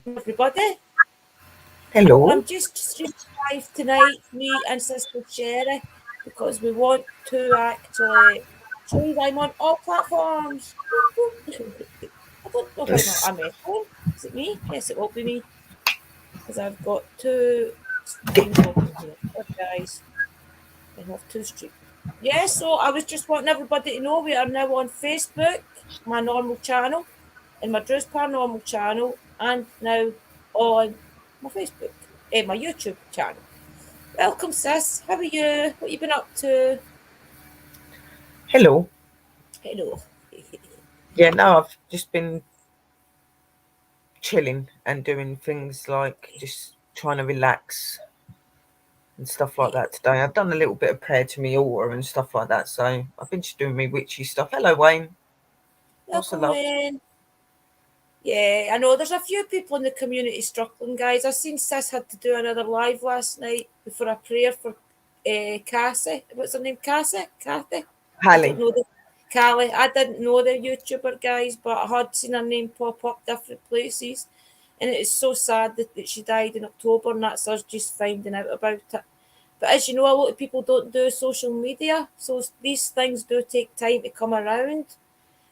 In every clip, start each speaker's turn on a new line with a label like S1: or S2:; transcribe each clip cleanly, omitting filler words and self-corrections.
S1: Everybody,
S2: Hello.
S1: I'm just streaming live tonight, me and Sister Sherry, because we want to actually show you I'm on all platforms. I don't know why
S2: Yes.
S1: I'm echoing. Is it me? Yes, it will be me, because I've got two streams open here. Oh, guys, I have two streams. Yeah, so I was just wanting everybody to know we are now on Facebook, my normal channel, and my Drew's Paranormal channel, and now on my Facebook, my YouTube channel. Welcome, sis. How are you? What you been up to?
S2: Hello.
S1: Hello.
S2: Yeah, no, I've just been chilling and doing things like just trying to relax and stuff like
S1: Yeah.
S2: that today. I've done a little bit of prayer to me altar and stuff like that, so I've been just doing me witchy stuff. Hello, Wayne. What's the
S1: Welcome,
S2: love?
S1: Wayne. Yeah, I know there's a few people in the community struggling, guys. I seen Sis had to do another live last night before a prayer for Cassie. What's her name? Cassie? Kathy? I don't
S2: Hallie.
S1: know the Callie. I didn't know the YouTuber, guys, but I had seen her name pop up different places. And it is so sad that she died in October, and that's us just finding out about it. But as you know, a lot of people don't do social media, so these things do take time to come around.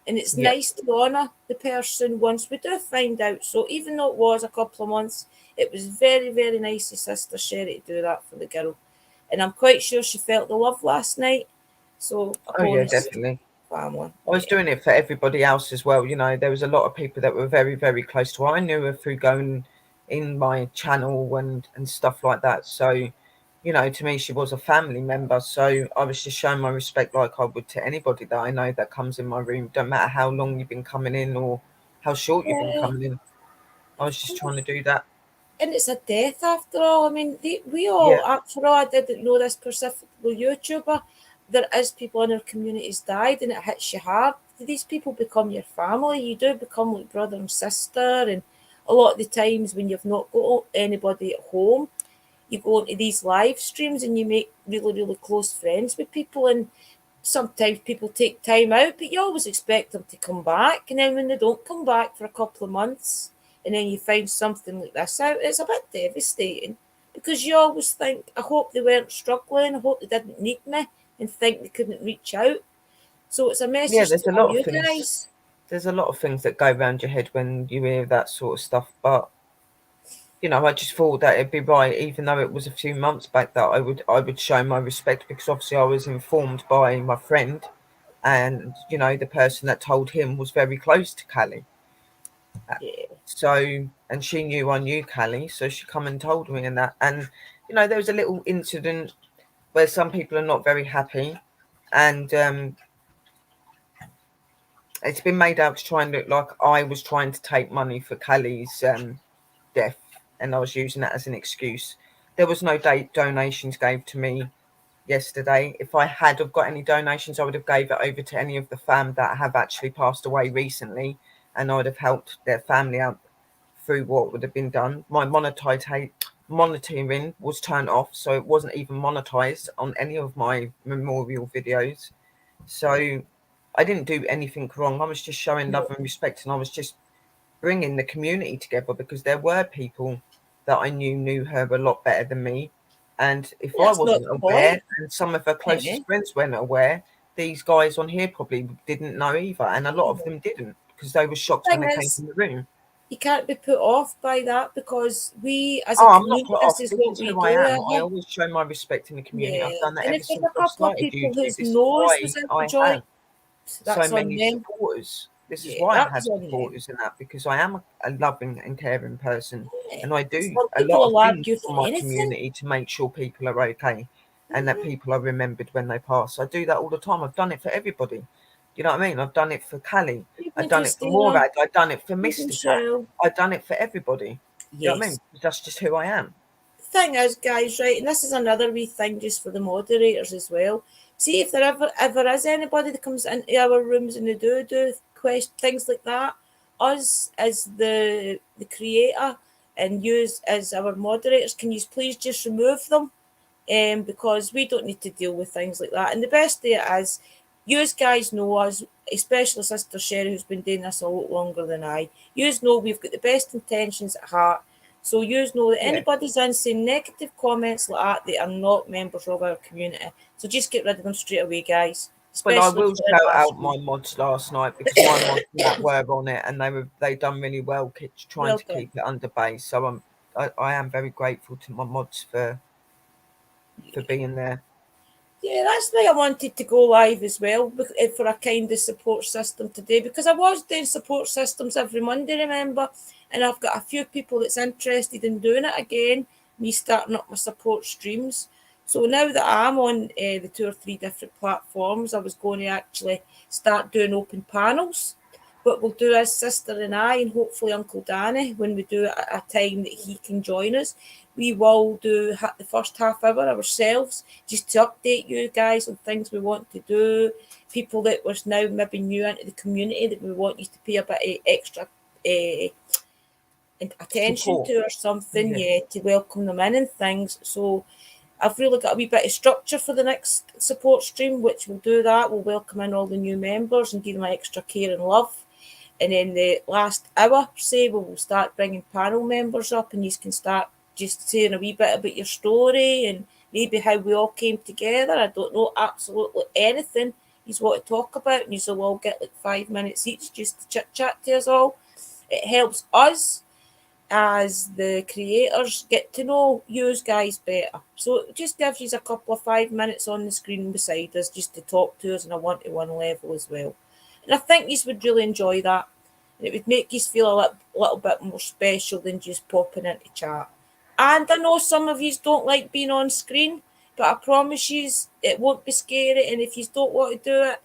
S1: And it's
S2: Yeah.
S1: nice to honour the person once we do find out. So even though it was a couple of months, it was very, very nice of Sister Sherry to do that for the girl. And I'm quite sure she felt the love last night. So
S2: Oh, yeah,
S1: apologies to
S2: definitely.
S1: the family.
S2: I was
S1: Yeah.
S2: doing it for everybody else as well. You know, there was a lot of people that were very, very close to her. I knew her through going in my channel and stuff like that. So, you know, to me, she was a family member. So I was just showing my respect like I would to anybody that I know that comes in my room. Don't matter how long you've been coming in or how short you've been
S1: Yeah,
S2: coming in. I
S1: of
S2: was just trying to
S1: course.
S2: do that.
S1: And it's a death after all. I mean, we
S2: Yeah.
S1: all, after all, I didn't know this specific YouTuber. There is people in our communities died, and it hits you hard. These people become your family. You do become like brother and sister. And a lot of the times when you've not got anybody at home, you go into these live streams and you make really, really close friends with people. And sometimes people take time out, but you always expect them to come back. And then when they don't come back for a couple of months, and then you find something like this out, it's a bit devastating because you always think, I hope they weren't struggling, I hope they didn't need me, and think they couldn't reach out. So it's a
S2: Yeah,
S1: message
S2: there's
S1: to
S2: a
S1: all
S2: lot of
S1: you
S2: things.
S1: guys.
S2: There's a lot of things that go around your head when you hear that sort of stuff. But you know, I just thought that it'd be right, even though it was a few months back, that I would show my respect because obviously I was informed by my friend, and you know, the person that told him was very close to Callie.
S1: Yeah.
S2: So, and she knew I knew Callie, so she come and told me and that, and you know, there was a little incident where some people are not very happy, and it's been made out to try and look like I was trying to take money for Callie's death, and I was using that as an excuse. There was no date donations gave to me yesterday. If I had have got any donations, I would have gave it over to any of the fam that have actually passed away recently, and I would have helped their family out through what would have been done. My monitoring was turned off, so it wasn't even monetized on any of my memorial videos. So I didn't do anything wrong. I was just showing love
S1: No.
S2: and respect, and I was just bringing the community together because there were people that I knew her a lot better than me. And if I
S1: That's not
S2: wasn't
S1: the
S2: aware,
S1: point.
S2: and some of her
S1: Eh?
S2: closest friends weren't aware, these guys on here probably didn't know either. And a lot of them didn't because they were shocked when
S1: Thing
S2: they came
S1: is,
S2: in the room.
S1: you can't be put off by that because we, as a
S2: Oh, I'm not
S1: community,
S2: put
S1: this
S2: off.
S1: is
S2: This
S1: what
S2: is
S1: we
S2: who I
S1: do.
S2: am. I always show my respect in the community. I've
S1: Yeah,
S2: done that
S1: and
S2: ever
S1: if there's
S2: since
S1: a
S2: I've
S1: couple of
S2: started
S1: people
S2: YouTube.
S1: whose
S2: This is
S1: nose
S2: why
S1: was in the
S2: I have
S1: joint,
S2: so
S1: that's on
S2: many
S1: them.
S2: supporters. This is
S1: Yeah,
S2: why I have
S1: that's on them.
S2: supporters and that because I am a loving and caring person,
S1: Yeah.
S2: and I do
S1: Some
S2: a lot
S1: people
S2: of
S1: will
S2: things
S1: argue for
S2: for my
S1: anything.
S2: community to make sure people are okay and that
S1: Mhm.
S2: people are remembered when they pass. I do that all the time. I've done it for everybody. You know what I mean? I've done it for Callie.
S1: Even
S2: I've done it for
S1: Christina,
S2: Morad. I've done it for
S1: even
S2: Mr. Cat.
S1: Cheryl.
S2: I've done it for everybody. You know what I mean?
S1: Yes.
S2: That's just who I am.
S1: The thing is, guys, right, and this is another wee thing just for the moderators as well. See if there ever is anybody that comes into our rooms and they do things like that. Us as the creator and use as our moderators, can you please just remove them? Because we don't need to deal with things like that. And the best day it is, You guys know us, especially Sister Sherry, who's been doing this a lot longer than I. You know we've got the best intentions at heart. So you know that
S2: Yeah.
S1: anybody's in saying negative comments like that, they are not members of our community. So just get rid of them straight away, guys.
S2: But I
S1: Especially if
S2: will
S1: you're in
S2: shout
S1: my
S2: out
S1: stream.
S2: my mods last night because my mods that were on it and they done really well trying
S1: Well
S2: to
S1: done.
S2: keep it under base. So I am very grateful to my mods for being there.
S1: Yeah, that's why I wanted to go live as well for a kind of support system today, because I was doing support systems every Monday, remember? And I've got a few people that's interested in doing it again, me starting up my support streams. So now that I'm on the 2 or 3 different platforms, I was going to actually start doing open panels. But we'll do as Sister and I, and hopefully Uncle Danny, when we do it at a time that he can join us. We will do the first half hour ourselves, just to update you guys on things we want to do, people that was now maybe new into the community that we want you to pay a bit of extra uh, attention
S2: Support.
S1: to or something,
S2: Yeah.
S1: yeah, to welcome them in and things. So I've really got a wee bit of structure for the next support stream, which will do that. We'll welcome in all the new members and give them extra care and love. And then the last hour, say, we will start bringing panel members up, and you can start just saying a wee bit about your story and maybe how we all came together. I don't know absolutely anything you want to talk about, and you'll all get like 5 minutes each just to chit chat to us all. It helps us as the creators get to know you guys better. So it just gives you a couple of 5 minutes on the screen beside us just to talk to us on a one-to-one level as well. And I think you would really enjoy that. And it would make you feel a little bit more special than just popping into chat. And I know some of you don't like being on screen, but I promise you it won't be scary. And if you don't want to do it,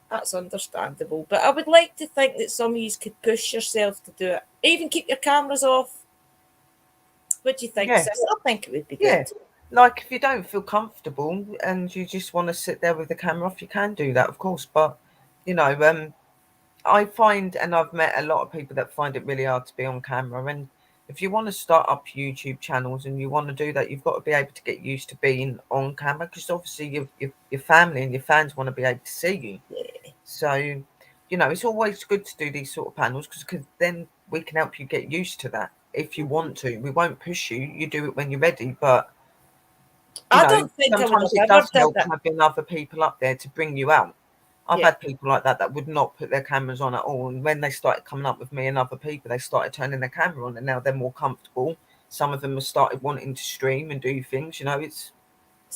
S1: that's understandable. But I would like to think that some of you could push yourself to do it. Even keep your cameras off. What do you think,
S2: Yeah.
S1: sis? I think it would be good.
S2: Yeah. Like if you don't feel comfortable and you just want to sit there with the camera off, you can do that, of course. But you know, I find, and I've met a lot of people that find it really hard to be on camera. And if you want to start up YouTube channels and you want to do that, you've got to be able to get used to being on camera because obviously your family and your fans want to be able to see you.
S1: Yeah.
S2: So, you know, it's always good to do these sort of panels because then we can help you get used to that if you want to. We won't push you. You do it when you're ready, but you
S1: I
S2: know,
S1: don't think I would
S2: sometimes
S1: have
S2: it
S1: ever
S2: does
S1: did
S2: help
S1: that.
S2: having other people up there to bring you out. I've
S1: Yeah.
S2: had people like that would not put their cameras on at all, and when they started coming up with me and other people, they started turning their camera on, and now they're more comfortable. Some of them have started wanting to stream and do things. You know,
S1: It's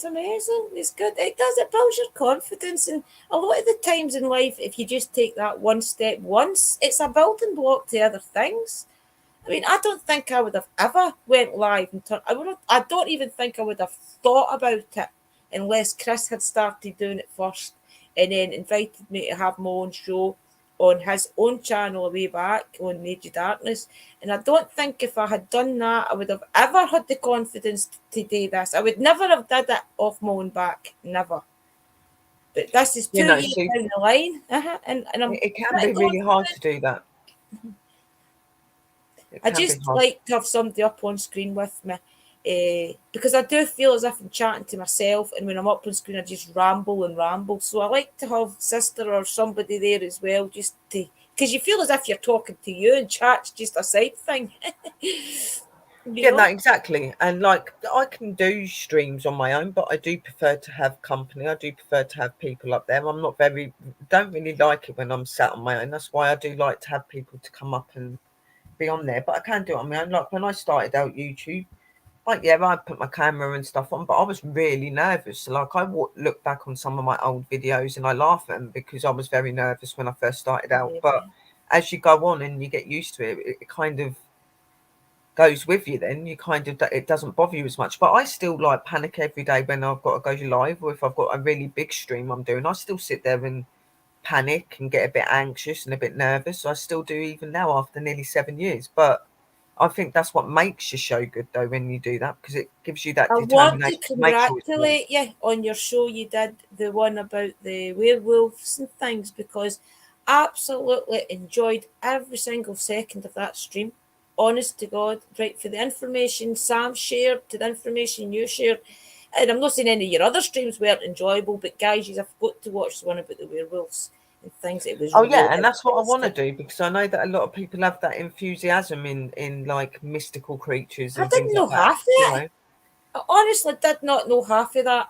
S1: amazing. It's good. It does. It builds your confidence. And a lot of the times in life, if you just take that one step once, it's a building block to other things. I mean, I don't think I would have ever went live and turned. I don't even think I would have thought about it unless Chris had started doing it first, and then invited me to have my own show on his own channel a way back on Age of Darkness. And I don't think if I had done that, I would have ever had the confidence to do this. I would never have did it off my own back, never. But this is
S2: you
S1: two
S2: know,
S1: years
S2: so
S1: down the line, and I'm
S2: it can
S1: pretty
S2: be really hard
S1: confident.
S2: to do that. It
S1: I
S2: can be
S1: just
S2: hard.
S1: like to have somebody up on screen with me, because I do feel as if I'm chatting to myself, and when I'm up on screen, I just ramble and ramble. So I like to have sister or somebody there as well, just to because you feel as if you're talking to you, and chat's just a side thing, you
S2: Yeah, no,
S1: know.
S2: exactly. And like I can do streams on my own, but I do prefer to have company. I do prefer to have people up there. I'm not very don't really like it when I'm sat on my own. That's why I do like to have people to come up and be on there. But I can do it on my own. Like when I started out YouTube, like yeah, I put my camera and stuff on, but I was really nervous. So, like I look back on some of my old videos and I laugh at them because I was very nervous when I first started out. But
S1: Yeah.
S2: as you go on and you get used to it, it kind of goes with you. Then you kind of it doesn't bother you as much. But I still like panic every day when I've got to go live or if I've got a really big stream I'm doing. I still sit there and panic and get a bit anxious and a bit nervous. I still do even now after nearly 7 years. But I think that's what makes your show good though when you do that because it gives you that
S1: I want to
S2: determination to make sure it's right.
S1: congratulate you on your show. You did the one about the werewolves and things, because absolutely enjoyed every single second of that stream. Honest to God, right, for the information Sam shared to the information you shared, And I'm not saying any of your other streams weren't enjoyable, but guys, you've got to watch the one about the werewolves and things. It was
S2: Oh
S1: really
S2: yeah, and that's what I want to
S1: interesting.
S2: do, because I know that a lot of people have that enthusiasm in like mystical creatures
S1: I
S2: and things
S1: didn't know
S2: like that.
S1: half of
S2: You
S1: it.
S2: know,
S1: I honestly did not know half of that.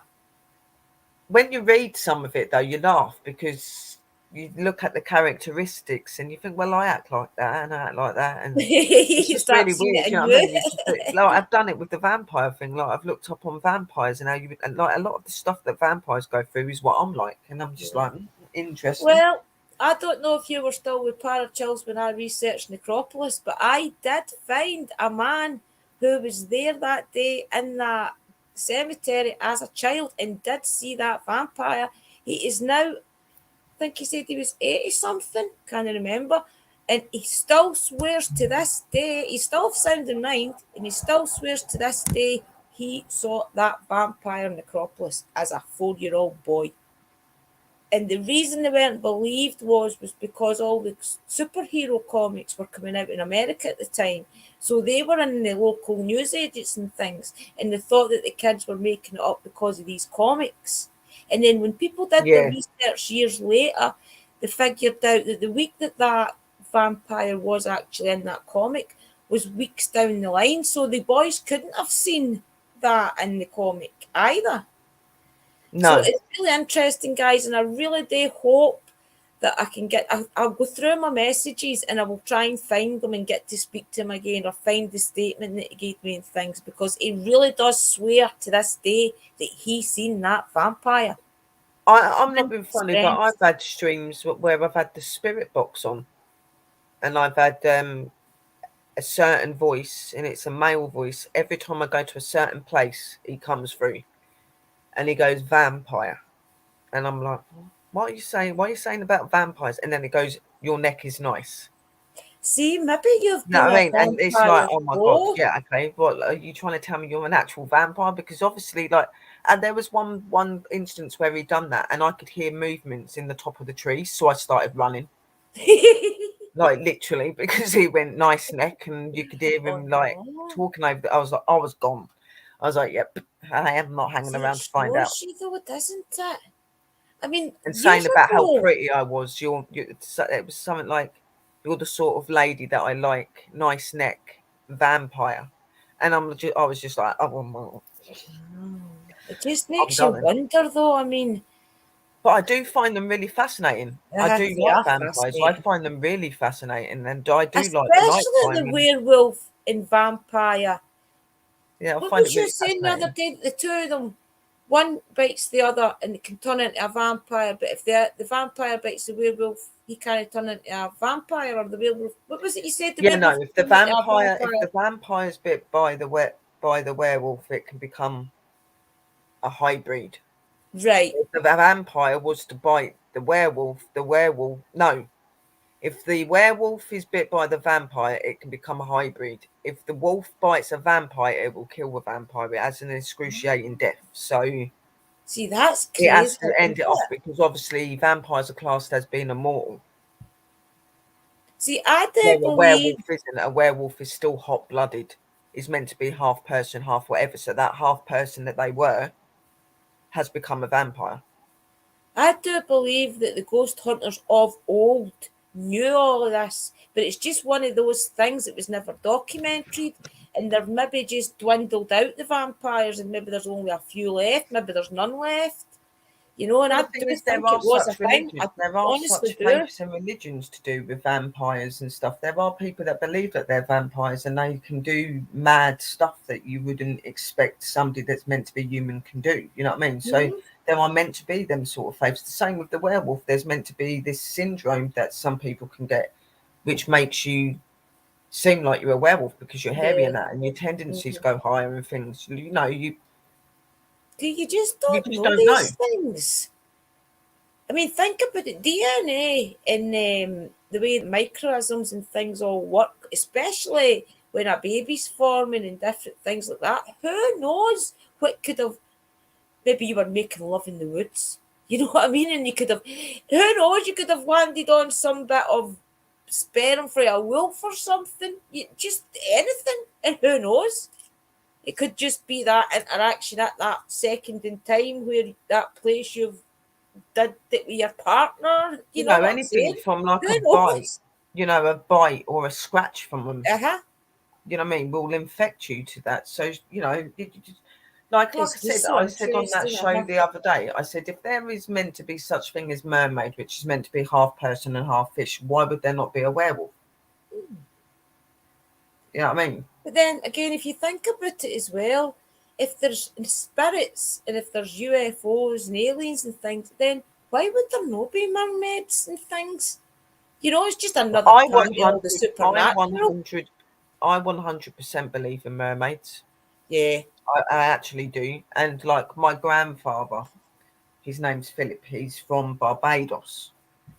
S2: when you read some of it though, you laugh because you look at the characteristics and you think, well, I act like that and I act like that, and it's
S1: You
S2: just
S1: start
S2: really
S1: seeing
S2: weird.
S1: it
S2: You
S1: in
S2: know what I
S1: you.
S2: mean? Like I've done it with the vampire thing. Like I've looked up on vampires and how you and like a lot of the stuff that vampires go through is what I'm like, and I'm just
S1: Yeah.
S2: like, interesting.
S1: Well, I don't know if you were still with Parachills when I researched Necropolis, but I did find a man who was there that day in that cemetery as a child and did see that vampire. He is now, I think he said he was 80 something, can't remember. And he still swears to this day, he's still of sound in mind, and he still swears to this day he saw that vampire Necropolis as a 4-year-old boy. And the reason they weren't believed was because all the superhero comics were coming out in America at the time. So they were in the local news agents and things, and they thought that the kids were making it up because of these comics. And then when people did the
S2: Yeah,
S1: research years later, they figured out that the week that that vampire was actually in that comic was weeks down the line. So the boys couldn't have seen that in the comic either. So
S2: no.
S1: it's really interesting, guys, and I really do hope that I can get. I'll go through my messages and I will try and find them and get to speak to him again, or find the statement that he gave me and things, because he really does swear to this day that he seen that vampire.
S2: I'm not
S1: And
S2: being
S1: his
S2: funny, but I've
S1: friends.
S2: had streams where I've had the spirit box on, and I've had a certain voice, and it's a male voice. Every time I go to a certain place, he comes through, and he goes vampire, and I'm like, what are you saying? What are you saying about vampires? And then it goes, your neck is nice.
S1: See, maybe you've
S2: You know
S1: been
S2: what I
S1: a
S2: mean? And it's like,
S1: vampire
S2: oh my god,
S1: before.
S2: yeah, okay. What are you trying to tell me? You're an actual vampire? Because obviously, like, and there was one instance where he done that, and I could hear movements in the top of the tree, so I started running. Like literally, because he went nice neck and you could hear
S1: Oh
S2: him like
S1: no.
S2: talking over I was like, I was gone. I was like, yep, I am not hanging
S1: See, it
S2: around to find out.
S1: shows you though, doesn't it? I mean,
S2: And
S1: years
S2: saying about how
S1: ago.
S2: pretty I was, it was something like, you're the sort of lady that I like, nice neck, vampire. And I was just like, oh,
S1: It just
S2: I'm
S1: makes you
S2: going.
S1: wonder, though. I mean,
S2: But I do find them really fascinating. I do
S1: they
S2: like
S1: are
S2: vampires. I
S1: fascinating.
S2: find them really fascinating, and I do like the night
S1: Especially the
S2: time. And
S1: werewolf and vampire.
S2: yeah, I
S1: What
S2: find it
S1: was you
S2: really
S1: saying the other
S2: fascinating.
S1: day? The two of them, one bites the other and it can turn into a vampire, but if the vampire bites the werewolf, he can't turn into a vampire, or the werewolf. What was it you said? The
S2: Yeah, no.
S1: werewolf turned into a
S2: If
S1: vampire.
S2: the vampire's bit by the werewolf, it can become a hybrid.
S1: Right.
S2: If the vampire was to bite the werewolf no. If the werewolf is bit by the vampire, it can become a hybrid. If the wolf bites a vampire, it will kill the vampire. It has an excruciating death. So
S1: See, that's
S2: it has
S1: crazy,
S2: to
S1: isn't
S2: end it off
S1: it?
S2: because obviously vampires are classed as being immortal.
S1: See, I do
S2: Where a
S1: believe.
S2: werewolf isn't. A werewolf is still hot blooded. Is meant to be half person, half whatever. So that half person that they were has become a vampire.
S1: I do believe that the ghost hunters of old knew all of this, but it's just one of those things that was never documented, and they've maybe just dwindled out the vampires, and maybe there's only a few left, maybe there's none left, and
S2: Well,
S1: I
S2: the thing
S1: do
S2: is, there
S1: think
S2: are
S1: it was a
S2: such
S1: thing.
S2: religions.
S1: I
S2: There are
S1: honestly
S2: such
S1: do.
S2: faiths and religions to do with vampires and stuff. There are people that believe that they're vampires and they can do mad stuff that you wouldn't expect somebody that's meant to be human can do. You know what I mean? So
S1: Mhm.
S2: there are meant to be them sort of faiths. The same with the werewolf. There's meant to be this syndrome that some people can get, which makes you seem like you're a werewolf because you're hairy
S1: Yeah.
S2: and that, and your tendencies
S1: Mhm.
S2: go higher and things.
S1: Do you just
S2: You
S1: don't
S2: just
S1: know
S2: don't know.
S1: these things? I mean, think about it. DNA and the way the microisms and things all work, especially when a baby's forming and different things like that. Who knows what could have? Maybe you were making love in the woods. You know what I mean? And you could have. Who knows? You could have landed on some bit of sperm for a wolf or something. Just anything. And who knows? It could just be that interaction at that second in time where that place you've did it with your partner. You
S2: You
S1: know
S2: know,
S1: what I'm
S2: anything
S1: saying?
S2: from like a
S1: Who
S2: bite,
S1: knows?
S2: a bite or a scratch from them,
S1: Uh-huh.
S2: you know what I mean, will infect you to that. So, like
S1: It's
S2: I said,
S1: just so
S2: I said on that
S1: interesting.
S2: show
S1: Uh-huh.
S2: the other day, I said, if there is meant to be such thing as mermaid, which is meant to be half person and half fish, why would there not be a werewolf? You know what I mean?
S1: But then again, if you think about it as well, if there's spirits and if there's UFOs and aliens and things, then why would there not be mermaids and things? You know, it's just another
S2: I
S1: part of all the
S2: 100, I
S1: supernatural.
S2: 100, I 100% believe in mermaids.
S1: Yeah.
S2: I actually do. And like my grandfather, his name's Philip. He's from Barbados,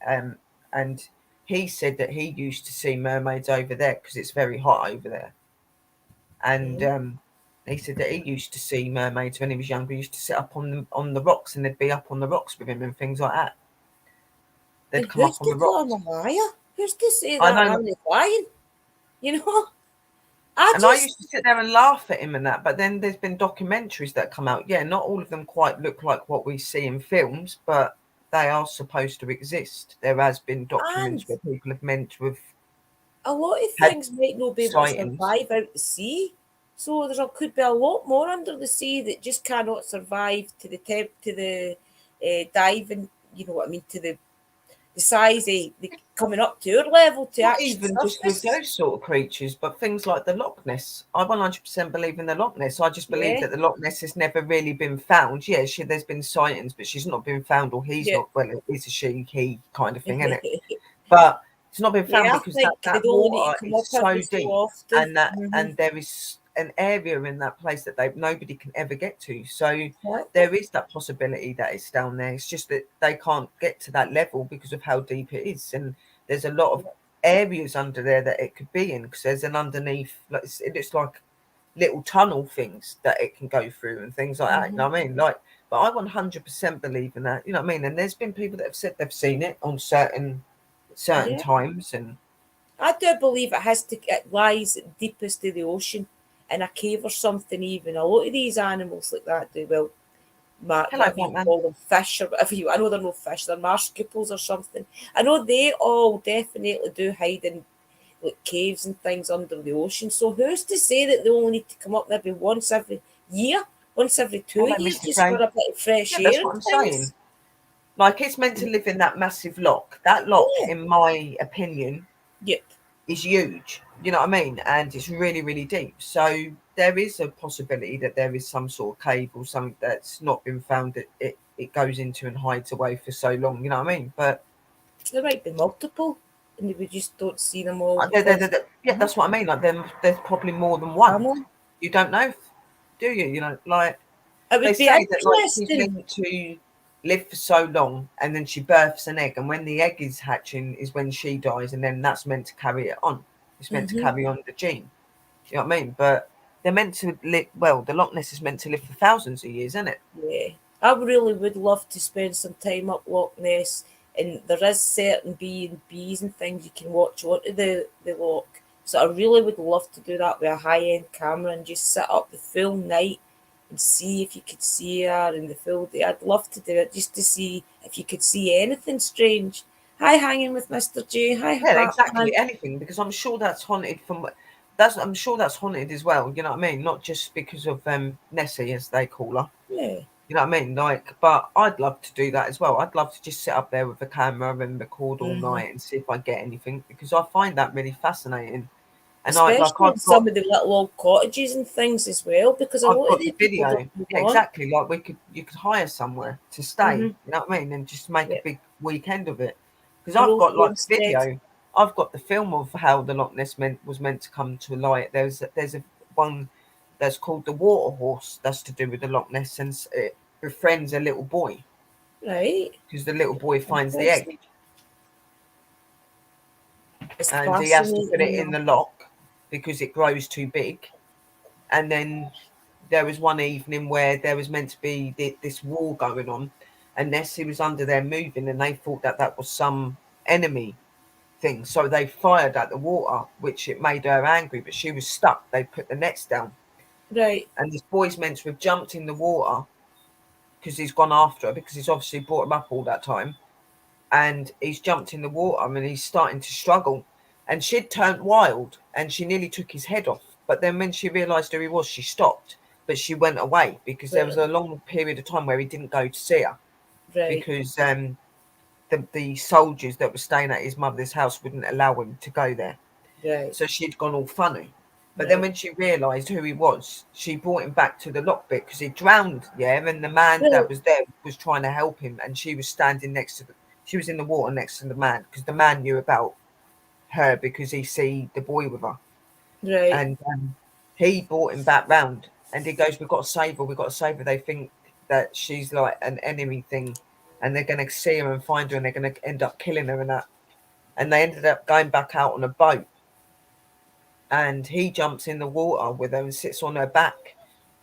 S2: um, and he said that he used to see mermaids over there because it's very hot over there. And
S1: Mm.
S2: he said that he used to see mermaids when he was younger. He used to sit up on the rocks, and they'd be up on the rocks with him and things like that. They'd
S1: And
S2: come
S1: who's
S2: up on
S1: to
S2: the
S1: call him
S2: rocks.
S1: a liar? Who's to say
S2: I
S1: that
S2: know,
S1: I'm lying? You know, I
S2: and I
S1: just
S2: used to sit there and laugh at him and that. But then there's been documentaries that come out. Yeah, not all of them quite look like what we see in films, but they are supposed to exist. There has been
S1: and
S2: documents where people have meant to have
S1: a lot of
S2: had
S1: things might not be able to
S2: sightings.
S1: survive out the sea. So could be a lot more under the sea that just cannot survive to the to the diving. You know what I mean? To the size of the coming up to our level to
S2: Not
S1: actually
S2: even just with
S1: surface.
S2: those sort of creatures, but things like the Loch Ness. I 100% believe in the Loch Ness. I just believe
S1: Yeah,
S2: that the Loch Ness has never really been found. Yeah, there's been sightings, but she's not been found, or he's
S1: yeah,
S2: not. Well, it's a she, he kind of thing, isn't it? But it's not been found
S1: yeah. I
S2: because that
S1: think they
S2: that
S1: only need to
S2: water
S1: come
S2: is
S1: up every
S2: so
S1: so
S2: deep,
S1: often.
S2: and there is an area in that place that nobody can ever get to. So
S1: Exactly.
S2: there is that possibility that it's down there. It's just that they can't get to that level because of how deep it is, and there's a lot of areas under there that it could be in because there's an underneath, like it looks like little tunnel things that it can go through and things like that. You
S1: Mm-hmm.
S2: know what I mean? Like, but I 100% believe in that. You know what I mean? And there's been people that have said they've seen it on certain
S1: Yeah.
S2: times, and
S1: I do believe it lies deepest of the ocean in a cave or something. Even a lot of these animals like that do well.
S2: hello,
S1: Whatever you
S2: Batman.
S1: call them, fish or whatever you. I know they're no fish; they're marsupials or something. I know they all definitely do hide in like caves and things under the ocean. So who's to say that they only need to come up maybe once every year, once every two
S2: Hello,
S1: years,
S2: Mr.
S1: just for
S2: J.
S1: a bit of fresh
S2: Yeah,
S1: air
S2: that's
S1: and
S2: what I'm saying.
S1: things?
S2: Like, it's meant to live in that massive lock. That lock,
S1: Yeah.
S2: in my opinion,
S1: Yep.
S2: is huge. You know what I mean? And it's really, really deep. So there is a possibility that there is some sort of cave or something that's not been found that it goes into and hides away for so long. You know what I mean? But
S1: There might be multiple, and we just don't see them all because
S2: yeah,
S1: uh
S2: that's what I mean. Like, there's probably more than one.
S1: family.
S2: You don't know, do you? You know, like
S1: It
S2: they
S1: would be
S2: say that like she's
S1: interesting.
S2: meant to live for so long, and then she births an egg, and when the egg is hatching is when she dies, and then that's meant to carry it on. It's meant to
S1: Hmm.
S2: carry on the gene. You know what I mean? But they're meant to live. Well, the Loch Ness is meant to live for thousands of years, isn't it?
S1: Yeah, I really would love to spend some time up Loch Ness, and there is certain B and B's and things you can watch onto the loch. So I really would love to do that with a high end camera and just sit up the full night and see if you could see her in the full day. I'd love to do it just to see if you could see anything strange. Hi, hanging with Mr. J. Hi,
S2: Yeah,
S1: Batman.
S2: exactly. Anything because I'm sure that's haunted from. That's I'm sure that's haunted as well. You know what I mean? Not just because of Nessie as they call her.
S1: Yeah,
S2: You know what I mean? Like, but I'd love to do that as well. I'd love to just sit up there with a camera and record all
S1: hmm,
S2: night and see if I get anything because I find that really fascinating. And
S1: especially in
S2: I've
S1: some of the little old cottages and things as well, because a lot of
S2: got
S1: the
S2: the
S1: people
S2: video.
S1: don't move
S2: Yeah,
S1: on.
S2: exactly. Like you could hire somewhere to stay.
S1: Hmm.
S2: You know what I mean? And just make a
S1: Yeah,
S2: big weekend of it. Because
S1: your
S2: I've
S1: old
S2: got like the
S1: homestead.
S2: video. I've got the film of how the Loch Ness was meant to come to light. There's a one that's called the Water Horse. That's to do with the Loch Ness, and it befriends a little boy
S1: Right.
S2: because the little boy finds the egg
S1: Interesting. It's
S2: and he has to put it
S1: fascinating.
S2: in the lock because it grows too big. And then there was one evening where there was meant to be this war going on, and Nessie was under there moving, and they thought that that was some enemy thing. So they fired at the water, which it made her angry, but she was stuck. They put the nets down.
S1: Right.
S2: and this boy's meant to have jumped in the water because he's gone after her because he's obviously brought him up all that time, and he's jumped in the water and he's starting to struggle. And she'd turned wild and she nearly took his head off. But then when she realised who he was, she stopped. But she went away because there was
S1: Right.
S2: a long period of time where he didn't go to see her
S1: Right.
S2: because the soldiers that were staying at his mother's house wouldn't allow him to go there.
S1: Right.
S2: So she'd gone all funny. But then
S1: Right.
S2: when she realised who he was, she brought him back to the lock bit because he drowned, yeah, and the man that
S1: Right.
S2: was there was trying to help him, and she was standing next to she was in the water next to the man because the man knew about her because he see the boy with her,
S1: Right.
S2: and he brought him back round, and he goes, "We've got to save her. We've got to save her." They think that she's like an enemy thing, and they're going to see her and find her, and they're going to end up killing her and that. And they ended up going back out on a boat, and he jumps in the water with her and sits on her back,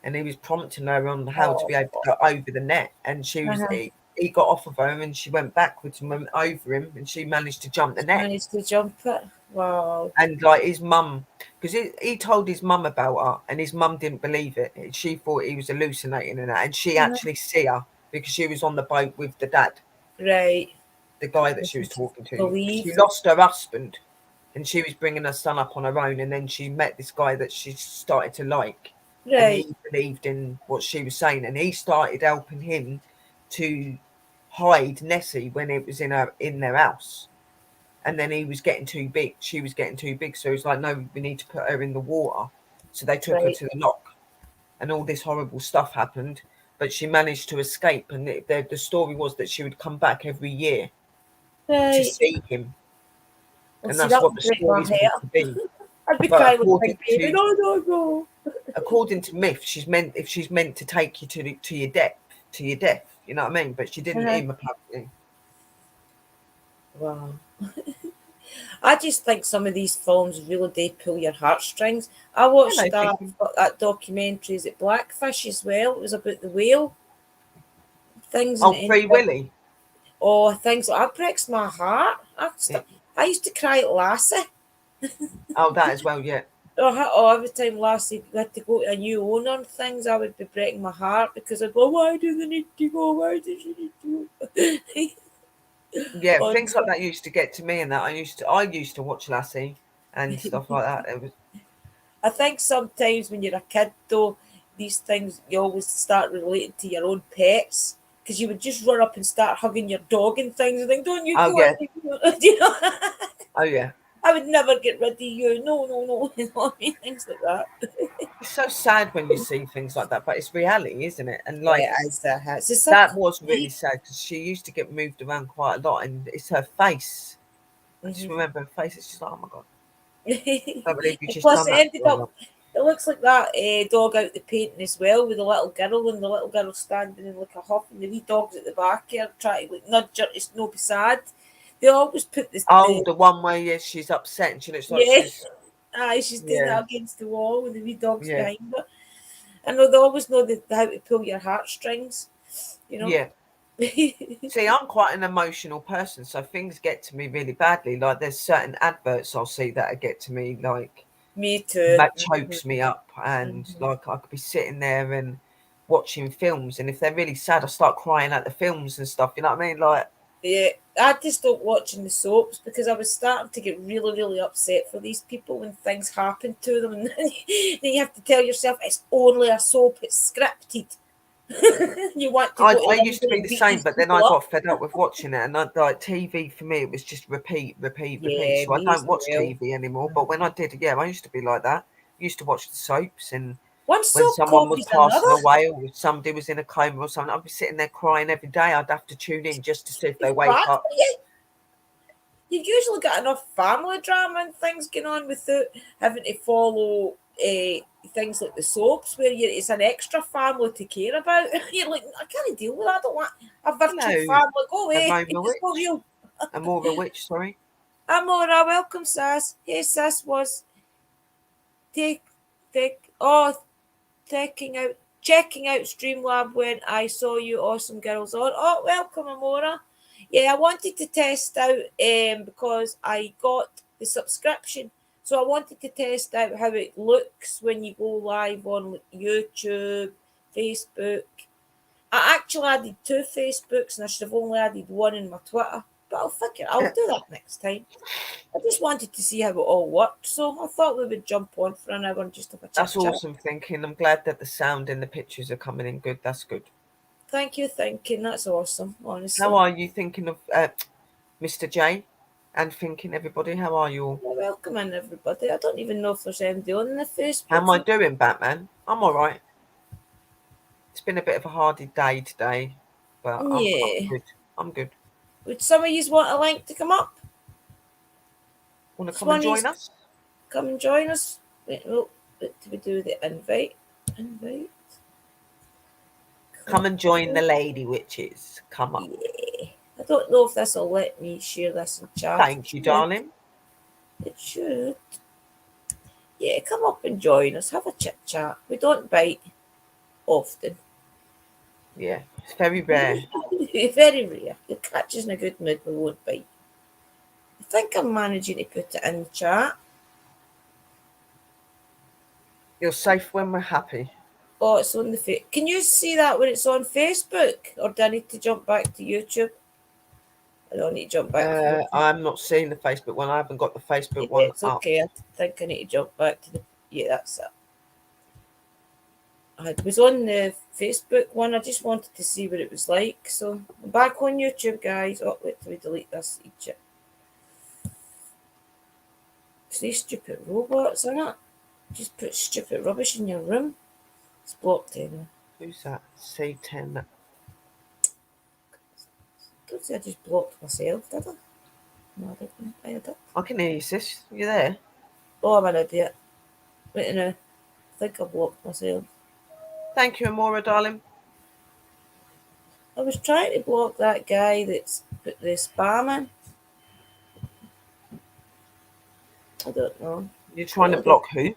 S2: and he was prompting her on how to
S1: Oh.
S2: be able to go over the net, and
S1: Uh-huh.
S2: he got off of her and she went backwards and went over him, and she managed to jump the net.
S1: Managed to jump it. Wow.
S2: And like his mum, because he told his mum about her, and his mum didn't believe it. She thought he was hallucinating and that, and she
S1: Uh-huh.
S2: actually see her because she was on the boat with the dad,
S1: Right.
S2: the guy that she was
S1: Didn't
S2: talking to. She
S1: believe.
S2: lost her husband, and she was bringing her son up on her own, and then she met this guy that she started to like, and
S1: Right.
S2: he believed in what she was saying, and he started helping him to hide Nessie when it was in their house. And then he was getting too big, she was getting too big, so he's like, no, we need to put her in the water. So they took her
S1: Right.
S2: to the lock, and all this horrible stuff happened, but she managed to escape. And the story was that she would come back every year to
S1: Right.
S2: see him,
S1: Well,
S2: and
S1: see,
S2: that's
S1: that
S2: what
S1: would
S2: the
S1: break my
S2: story's meant
S1: heart.
S2: to be.
S1: I'd be
S2: But
S1: crying like a big baby. No, no, no.
S2: according to myth, she's meant to take you to your death, to your death. You know what I mean? But she didn't
S1: Uh-huh.
S2: him apparently.
S1: Wow. I just think some of these films really do pull your heartstrings. I
S2: Hello,
S1: watched
S2: Vicky.
S1: that documentary, is it Blackfish as well? It was about the whale things and
S2: Oh,
S1: it ended
S2: Free
S1: up,
S2: Willy.
S1: oh, things that breaks my heart.
S2: Yeah.
S1: I used to cry at Lassie.
S2: Oh, that as well. Yeah.
S1: Oh, every time Lassie had to go to a new owner and things, I would be breaking my heart because I'd go, why do they need to go? Why does she need to go?
S2: Yeah,
S1: On
S2: things like that used to get to me, and that I used to watch Lassie and stuff like that. It was
S1: I think sometimes when you're a kid, though, these things you always start relating to your own pets because you would just run up and start hugging your dog and things and think, "Don't you
S2: oh
S1: go?"
S2: yeah,
S1: You know,
S2: oh yeah.
S1: I would never get rid of you. No, no, no. You know what I mean? Things like that.
S2: It's so sad when you see things like that, but it's reality, isn't it? And
S1: Yeah,
S2: like
S1: it's a
S2: that was really
S1: psychotic.
S2: sad because she used to get moved around quite a lot, and it's her face. I just
S1: Mm-hmm.
S2: remember her face. It's just like, oh my god, I can't believe you
S1: And
S2: just
S1: plus,
S2: done
S1: it
S2: that
S1: ended
S2: to her.
S1: up. It looks like that dog out the painting as well, with the little girl and the little girl standing in like a huff, and the wee dog's at the back here trying to like nudge her. It's no be sad. They always put
S2: Oh,
S1: the
S2: the one where yeah, she's upset and she looks like
S1: yeah,
S2: she's
S1: she's doing
S2: yeah,
S1: that against the wall with the wee dogs
S2: yeah,
S1: behind her. I know they always know how to pull your heartstrings. You know.
S2: yeah. See, I'm quite an emotional person, so things get to me really badly. Like there's certain adverts I'll see that get to me, like
S1: Me too.
S2: that chokes me up, and
S1: Hmm.
S2: like I could be sitting there and watching films, and if they're really sad, I start crying at the films and stuff. You know what I mean? Like,
S1: Yeah, I had to stop watching the soaps because I was starting to get really, really upset for these people when things happen to them, and then you have to tell yourself it's only a soap; it's scripted. You want to go to
S2: I used to
S1: London
S2: be
S1: and
S2: the
S1: beat
S2: same,
S1: these
S2: but then I
S1: people up.
S2: got fed up with watching it, and like TV for me, it was just repeat, repeat, repeat.
S1: Yeah,
S2: So I
S1: me
S2: don't
S1: as
S2: watch
S1: well.
S2: TV anymore. But when I did, yeah, I used to be like that. I used to watch the soaps, and
S1: One
S2: when
S1: soap
S2: someone was
S1: copies another.
S2: passing away or if somebody was in a coma or something, I'd be sitting there crying every day. I'd have to tune in just to see if they
S1: It's
S2: wake
S1: bad
S2: up.
S1: for you. You usually got enough family drama and things going on without having to follow things like the soaps where it's an extra family to care about. You're like, I can't deal with that. I don't want a virtual
S2: Hello,
S1: family. Go away.
S2: Amoma
S1: It's not
S2: Witch.
S1: real.
S2: Amora Witch, sorry.
S1: Amora, welcome, Sass. Hey, Sass was take, oh, checking out Streamlab when I saw you awesome girls on. Oh, welcome, Amora. Yeah, I wanted to test out because I got the subscription So I wanted to test out how it looks when you go live on YouTube, Facebook. I actually added 2 Facebooks and I should have only added one in my Twitter. But I'll do that next time. I just wanted to see how it all worked, so I thought we would jump on for an hour and just have a chit
S2: That's
S1: chat.
S2: awesome thinking. I'm glad that the sound and the pictures are coming in good. That's good.
S1: Thank you, thinking. That's awesome,
S2: How
S1: honestly.
S2: are you thinking of Mr. J and thinking everybody? How are you all?
S1: Well, welcome in, everybody. I don't even know if there's anybody on the
S2: How
S1: Facebook.
S2: am I doing, Batman? I'm all right. It's been a bit of a hardy day today, but I'm
S1: Yeah.
S2: good. I'm good.
S1: Would some of you want a link to come up?
S2: Want to
S1: Just
S2: come and
S1: one of you
S2: join us?
S1: come and join us. Wait, oh, what do we do? The invite. Invite.
S2: Come
S1: Click.
S2: and join the Lady Witches. Come up.
S1: Yeah. I don't know if this will let me share this in chat.
S2: Thank you, darling.
S1: It should. Yeah, come up and join us. Have a chit chat. We don't bite often.
S2: Yeah, it's very rare.
S1: Very rare. You'll catch us in a good mood. We won't bite. I think I'm managing to put it in the chat.
S2: You're safe when we're happy.
S1: Oh, it's on the Can you see that when it's on Facebook? Or do I need to jump back to YouTube? I don't need to jump back to YouTube.
S2: I'm not seeing the Facebook one. I haven't got the Facebook
S1: Yeah,
S2: one
S1: it's
S2: up.
S1: okay. I think I need to jump back to the. Yeah, that's it. I was on the Facebook one. I just wanted to see what it was like. So I'm back on YouTube, guys. Oh, wait till we delete this. Egypt. It's these stupid robots, isn't it? Just put stupid rubbish in your room. It's blocked anyway.
S2: Who's that? C10.
S1: Don't say I just blocked myself, did I? No, I didn't. I did.
S2: I can hear you, sis. You there?
S1: Oh, I'm an idiot. Wait now. I think I blocked myself.
S2: Thank you, Amora, darling.
S1: I was trying to block that guy that's put the spam in. I don't know.
S2: You're trying to
S1: Totally don't.
S2: block who?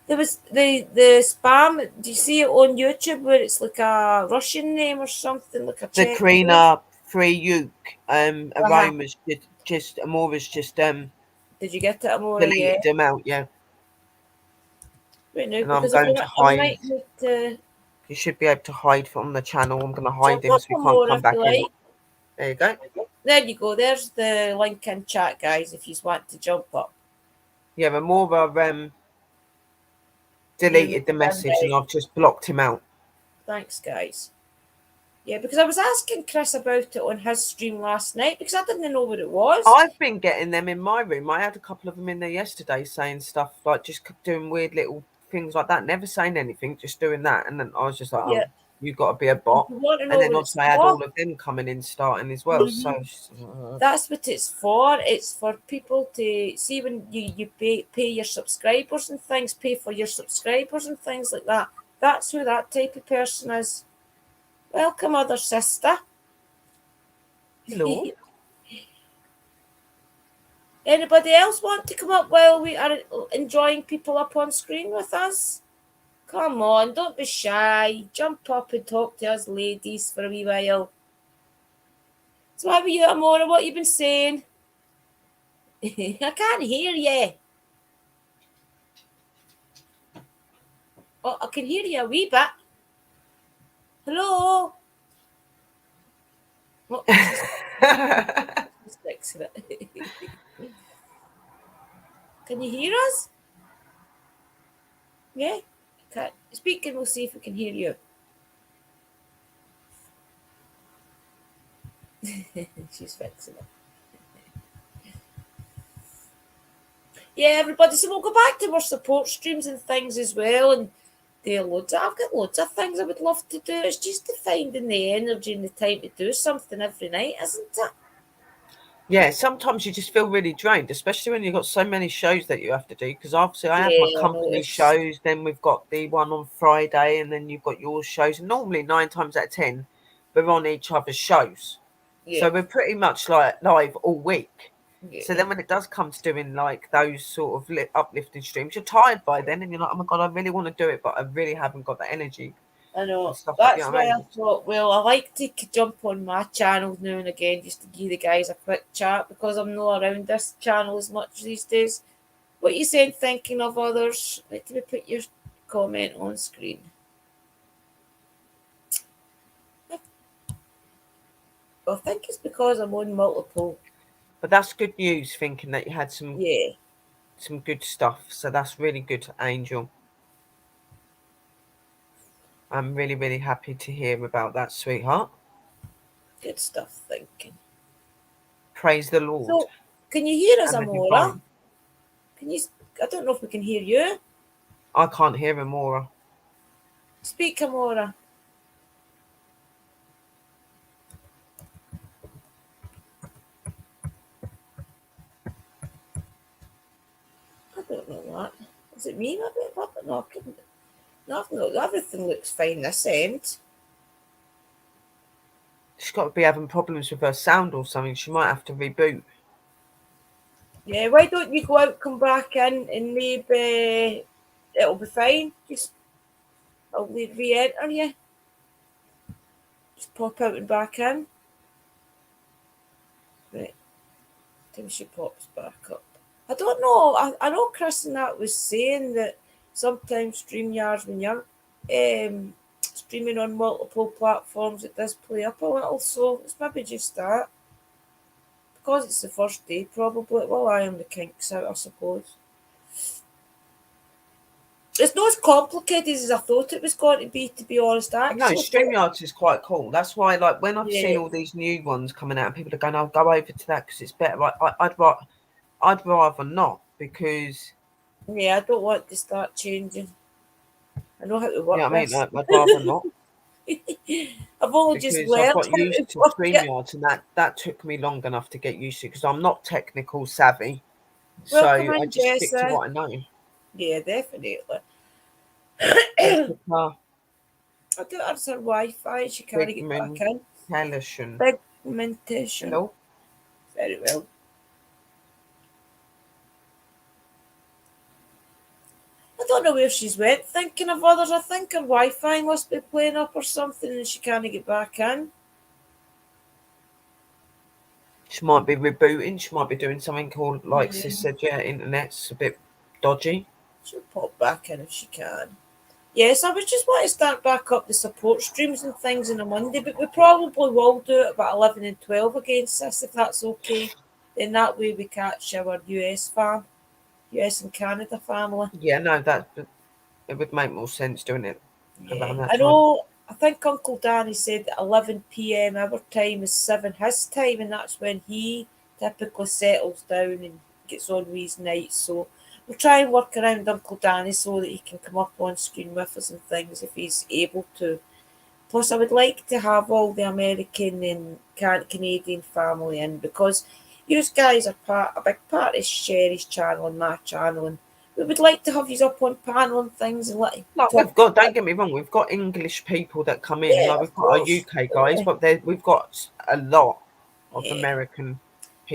S1: There was the spam. Do you see it on YouTube where it's like a Russian name or something, like a
S2: The
S1: Czech name?
S2: Karina Free Uke.
S1: Uh-huh.
S2: Aroma's just Amora's just
S1: Did you get it, Amora? Yeah.
S2: deleted them out, yeah.
S1: Wait now,
S2: And I'm
S1: because
S2: going to
S1: I
S2: hide.
S1: might need to
S2: You should be able to hide from the channel. I'm going to hide
S1: jump
S2: him
S1: up,
S2: so he can't
S1: Amora,
S2: come
S1: if you
S2: back in.
S1: like.
S2: There you go.
S1: There you go. There's the link in chat, guys, if you want to jump up.
S2: Yeah, Amora deleted the message and I've just blocked him out.
S1: Thanks, guys. Yeah, because I was asking Chris about it on his stream last night because I didn't know what it was.
S2: I've been getting them in my room. I had a couple of them in there yesterday saying stuff like just doing weird little things like that, never saying anything, just doing that. And then I was just like,
S1: Yeah.
S2: oh, you've got to be a bot.
S1: You want to
S2: And
S1: know
S2: then
S1: what it's
S2: obviously I had
S1: for?
S2: all of them coming in starting as well.
S1: Mhm.
S2: So
S1: That's what it's for. It's for people to see when you pay your subscribers and things, pay for your subscribers and things like that. That's who that type of person is. Welcome, other sister.
S2: hello.
S1: Anybody else want to come up while we are enjoying people up on screen with us? Come on, don't be shy. Jump up and talk to us ladies for a wee while. So how are you, Amora? What you been saying? I can't hear you. Oh, I can hear you a wee bit. Hello? Oh, she's fixing it. Can you hear us? Yeah? Okay. Speak and we'll see if we can hear you. She's fixing it. Yeah, everybody. So we'll go back to our support streams and things as well. And I've got loads of things I would love to do. It's just finding the energy and the time to do something every night, isn't it?
S2: Yeah, sometimes you just feel really drained, especially when you've got so many shows that you have to do. Because obviously I have my
S1: Yeah, I
S2: company
S1: noticed.
S2: shows, then we've got the one on Friday, and then you've got your shows. And normally 9 times out of 10, we're on each other's shows.
S1: Yeah.
S2: So we're pretty much like live all week.
S1: Yeah.
S2: So then when it does come to doing like those sort of uplifting streams, you're tired by then and you're like, oh my God, I really want to do it, but I really haven't got the energy.
S1: I know.
S2: Stuff,
S1: That's
S2: you know
S1: why
S2: I
S1: I thought, well, I like to jump on my channel now and again just to give the guys a quick chat because I'm not around this channel as much these days. What you saying? Thinking of others. Let me put your comment on screen. I think it's because I'm on multiple.
S2: But that's good news, thinking that you had
S1: Yeah,
S2: some good stuff. So that's really good, Angel. I'm really, really happy to hear about that, sweetheart.
S1: good stuff. Thinking.
S2: Praise the Lord
S1: So, can you hear us,
S2: and the
S1: Amora?
S2: divine.
S1: Can you? I don't know if we can hear you.
S2: I can't hear Amora.
S1: Speak, Amora. I don't know that. Is it me? Maybe? No, I couldn't. No, everything looks fine this end.
S2: She's got to be having problems with her sound or something. She might have to reboot.
S1: Yeah, why don't you go out, come back in, and maybe it'll be fine. Just I'll re-enter you. Just pop out and back in. Right, till she pops back up. I don't know. I know Chris and that was saying that sometimes StreamYards, when you're streaming on multiple platforms, it does play up a little. So it's maybe just that. Because it's the first day, probably. It will iron the kinks out, I suppose. It's not as complicated as I thought it was going to be honest. I
S2: No,
S1: actually thought,
S2: StreamYards is quite cool. That's why, like, when I've
S1: yeah,
S2: seen all these new ones coming out, and people are going, "I'll go over to that because it's better." I'd rather not because
S1: yeah, I don't want to start changing. I know how to
S2: you know
S1: work
S2: what I mean.
S1: this.
S2: I'd rather not
S1: I've only just
S2: because I've
S1: learned
S2: got
S1: how to
S2: used to
S1: work it.
S2: StreamYards, and that took me long enough to get used to because I'm not technical savvy. So
S1: Welcome
S2: I
S1: in,
S2: just stick to
S1: Jessa.
S2: what I know.
S1: Yeah, definitely.
S2: Jessica
S1: I don't understand Wi-Fi. She can't get back
S2: Bigman
S1: in.
S2: Hallison.
S1: Pigmentation.
S2: Hello.
S1: Very well. I don't know where she's went. Thinking of others, I think her Wi-Fi must be playing up or something, and she can't get back in.
S2: She might be rebooting. She might be doing something called, like
S1: Yeah,
S2: Sis said, yeah, internet's a bit dodgy.
S1: she'll pop back in if she can. Yes, I was just want to start back up the support streams and things on a Monday, but we probably will do it about 11 and 12 again, sis, if that's okay. Then that way we catch our US and Canada family.
S2: Yeah, no, that it would make more sense doing it
S1: Yeah,
S2: around that
S1: I
S2: time.
S1: know. I think Uncle Danny said that 11 p.m. our time is 7 his time, and that's when he typically settles down and gets on with his nights. So we'll try and work around Uncle Danny so that he can come up on screen with us and things if he's able to. Plus, I would like to have all the American and Canadian family in because you guys are a big part of Sherry's channel and my channel, and we would like to have you up on panel and things and let you
S2: Like
S1: talk.
S2: we've got, don't get me wrong, we've got English people that come in.
S1: Yeah,
S2: Like we've
S1: of
S2: got our
S1: course.
S2: UK guys, but we've got a lot of
S1: Yeah.
S2: American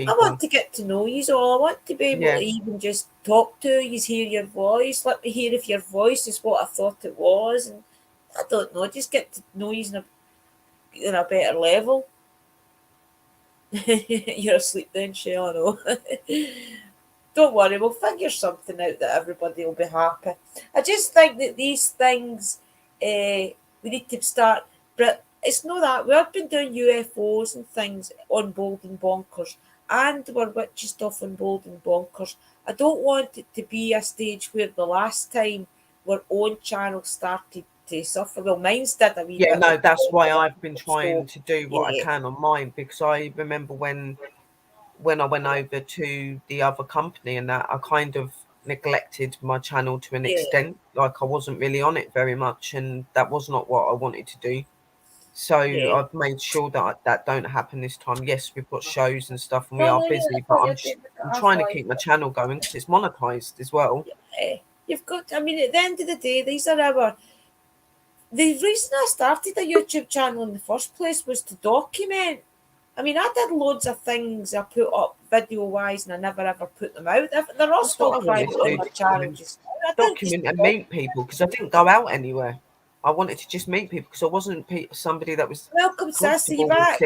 S1: I want
S2: people.
S1: to get to know you all. I want to be able to
S2: Yeah,
S1: even just talk to you, hear your voice. Let me hear if your voice is what I thought it was. And I don't know, just get to know you in a better level. You're asleep then, Shell, I know. Don't worry, we'll figure something out that everybody will be happy. I just think that these things, we need to start, but it's not that. We've been doing UFOs and things on Bold and Bonkers, and we're witchy stuff on Bold and Bonkers. I don't want it to be a stage where the last time our own channel started to suffer. Well, mine's did a wee
S2: yeah,
S1: bit
S2: no, that's
S1: before
S2: why
S1: other
S2: I've been
S1: people,
S2: trying
S1: so
S2: to do what I
S1: yeah,
S2: can on mine because I remember when I went over to the other company and that I kind of neglected my channel to an
S1: yeah,
S2: extent. Like I wasn't really on it very much, and that was not what I wanted to do. So
S1: yeah.
S2: I've made sure that that don't happen this time. Yes, we've got shows and stuff, and we
S1: No,
S2: are
S1: no, yeah, I
S2: busy, but
S1: thought you're doing the
S2: I'm
S1: half
S2: trying to
S1: life.
S2: keep my channel going because it's monetized as well.
S1: You've got, I mean, at the end of the day, these are our. The reason I started a YouTube channel in the first place was to document. I mean, I did loads of things I put up video wise and I never ever put them out. They're all
S2: That's what
S1: still
S2: I wanted
S1: private
S2: to
S1: on
S2: do.
S1: my channel
S2: Document,
S1: just now. I didn't just
S2: document and meet people because I didn't go out anywhere. I wanted to just meet people because I wasn't somebody that was
S1: welcome, Sassy, you
S2: comfortable with
S1: back?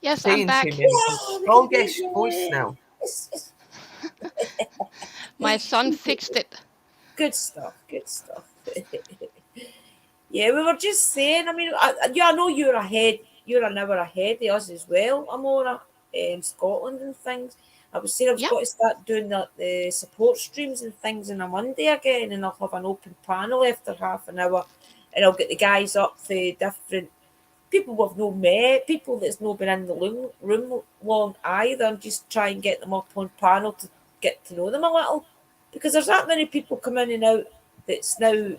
S3: Yes, I'm
S2: seeing too
S3: back.
S2: many people.
S1: Yeah, we can
S2: Oh
S1: hear
S2: yes,
S1: you.
S2: voice now.
S1: It's
S3: My son fixed it.
S1: Good stuff. Good stuff. Yeah, we were just saying. I mean, yeah, I know you're ahead. You're an hour ahead of us as well, Amora, in Scotland and things. I was saying I was
S3: Yeah.
S1: got to start doing the support streams and things on a Monday again, and I'll have an open panel after half an hour, and I'll get the guys up for different people we've no met, people that's not been in the room long either, and just try and get them up on panel to get to know them a little. Because there's that many people come in and out that's now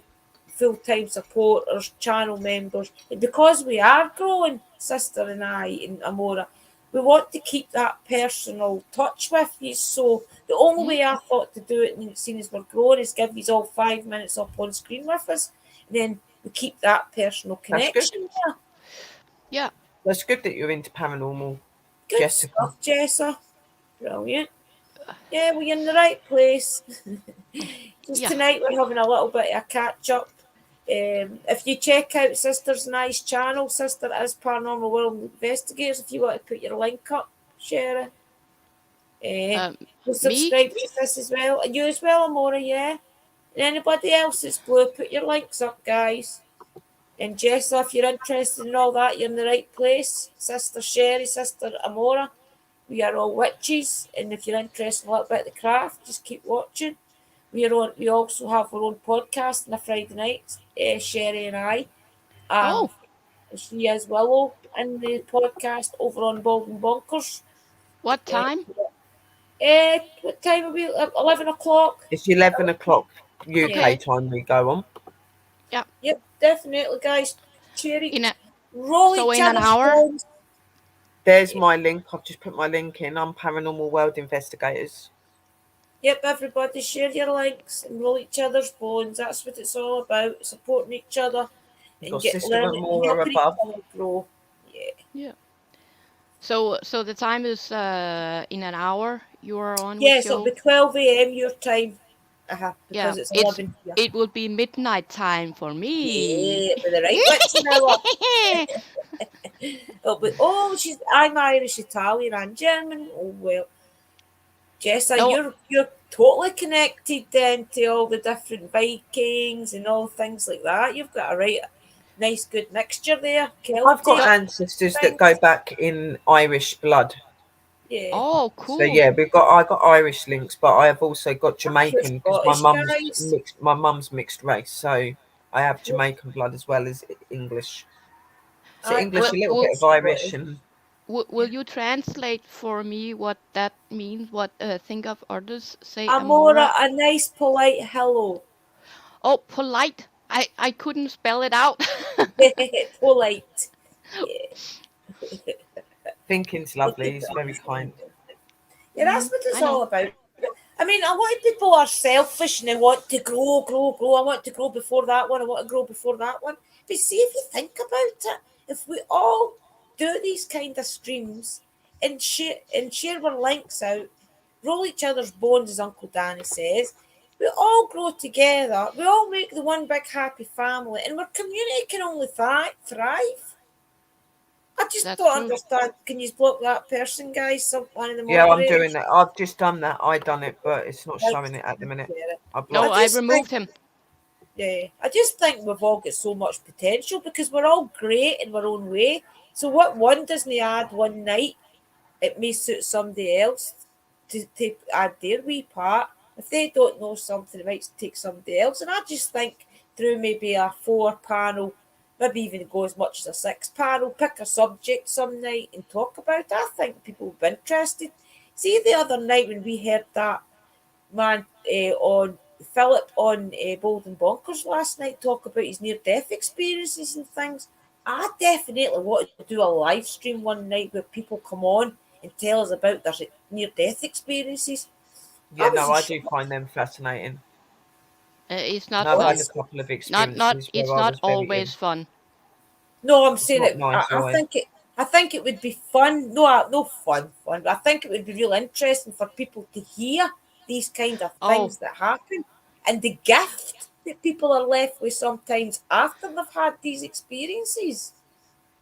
S1: full time supporters, channel members. And because we are growing, Sister and I and Amora, we want to keep that personal touch with you. So the only
S3: Mm,
S1: way I thought to do it, and seeing as we're growing, is give you all 5 minutes up on screen with us. And then we keep that personal
S2: That's good.
S1: connection there.
S3: yeah.
S2: That's good that you're into paranormal,
S1: Good
S2: Jessica.
S1: stuff, Jessa. Brilliant. Yeah, we're in the right place. Just
S3: Yeah.
S1: tonight we're having a little bit of a catch up. If you check out Sister's nice channel, Sister is Paranormal World Investigators. If you want to put your link up, Sharon. Uh,
S3: Um,
S1: we'll
S3: me?
S1: subscribe to this as well. And you as well, Amora, yeah. And anybody else that's blue, put your links up, guys. And Jessa, if you're interested in all that, you're in the right place. Sister Sherry, Sister Amora, we are all witches. And if you're interested in a little bit of the craft, just keep watching. We are on. We also have our own podcast on a Friday night. Sherry and I, and
S3: Oh,
S1: she is Willow in the podcast over on Bald and Bonkers.
S3: what
S1: Uh,
S3: time?
S1: what time are we? 11 o'clock.
S2: It's 11 o'clock UK
S3: Okay.
S2: time we go on.
S3: Yeah.
S1: Yep, definitely, guys. Cherry,
S3: In a
S1: roll
S3: so
S1: each
S3: in an
S1: other's
S3: hour.
S1: bones.
S2: There's my link. I've just put my link in. I'm Paranormal World Investigators.
S1: Yep, everybody share your links and roll each other's bones. That's what it's all about. Supporting each other
S2: We've
S1: and
S2: got
S1: get
S2: Sister
S1: learning and
S2: Amora
S1: helping each
S2: above.
S1: other grow. Yeah.
S3: Yeah. So the time is in an hour. You are on with
S1: Yes, it'll be
S3: Joe.
S1: 12 a.m. your time.
S3: Yeah.
S1: Because it's 11 here.
S3: It will be midnight time for me.
S1: Yeah, with the right witching hour. I'm Irish, Italian, and German. Oh well, Jessa,
S3: Oh,
S1: you're totally connected then to all the different Vikings and all things like that. You've got a right nice good mixture there.
S2: I've got
S1: Celtic
S3: so
S2: ancestors that go
S1: things.
S2: back in Irish blood.
S1: Yeah.
S3: oh,
S2: So
S3: cool.
S2: yeah, I got Irish links, but I have also got
S1: Your
S2: Jamaican because
S1: Scottish guys.
S2: my mum's mixed race, so I have Jamaican blood as well as English. So
S1: I
S2: English,
S3: Will
S2: a little
S3: will
S2: bit of Irish,
S1: Scottish.
S2: and
S3: will you translate for me what that means? What think of others say
S1: Amora,
S3: Amora?
S1: a nice polite hello.
S3: Oh, polite. I couldn't spell it out.
S1: Polite. Yeah.
S2: thinking's
S1: Look
S2: lovely.
S1: at
S2: He's
S1: that.
S2: very kind.
S1: Yeah, that's what
S3: I
S1: it's
S3: know.
S1: all about. I mean, a lot of people are selfish and they want to grow, grow, grow. I want to grow before that one. I want to grow before that one. But see, if you think about it, if we all do these kind of streams and share our links out, roll each other's bones, as Uncle Danny says, we all grow together. We all make the one big happy family, and our community can only thrive. I just
S3: That's
S1: don't
S3: true.
S1: understand. Can you block that person, guys? One of the
S2: Yeah, I'm doing
S1: moderators.
S2: that. I've just done that. I done it, but it's not
S1: Right.
S2: showing it at the minute.
S1: Yeah.
S2: I
S3: No,
S1: I
S2: blocked
S3: I
S2: it.
S1: just think,
S3: removed him.
S1: yeah, I just think we've all got so much potential because we're all great in our own way. So what one doesn't add one night, it may suit somebody else to add their wee part. If they don't know something, it might take somebody else. And I just think through maybe a 4 panel, maybe even go as much as a 6 panel, pick a subject some night and talk about it. I think people will be interested. See, the other night when we heard that man on Philip on Bold and Bonkers last night talk about his near death experiences and things. I definitely want to do a live stream one night where people come on and tell us about their near death experiences. I
S2: Yeah,
S1: was
S2: no,
S1: in
S2: I do
S1: shock.
S2: find them fascinating.
S3: It's
S2: And
S3: not
S2: I've had
S3: fun.
S2: a couple of
S3: Not.
S2: experiences where
S3: It's
S2: I
S3: not
S2: was very ill.
S3: always fun.
S1: No, I'm
S2: It's
S1: saying
S2: not
S1: it. I,
S2: nice,
S1: I
S2: I.
S1: think it. I think it would be fun. No, no fun. But I think it would be real interesting for people to hear these kind of
S3: Oh,
S1: things that happen and the gift that people are left with sometimes after they've had these experiences.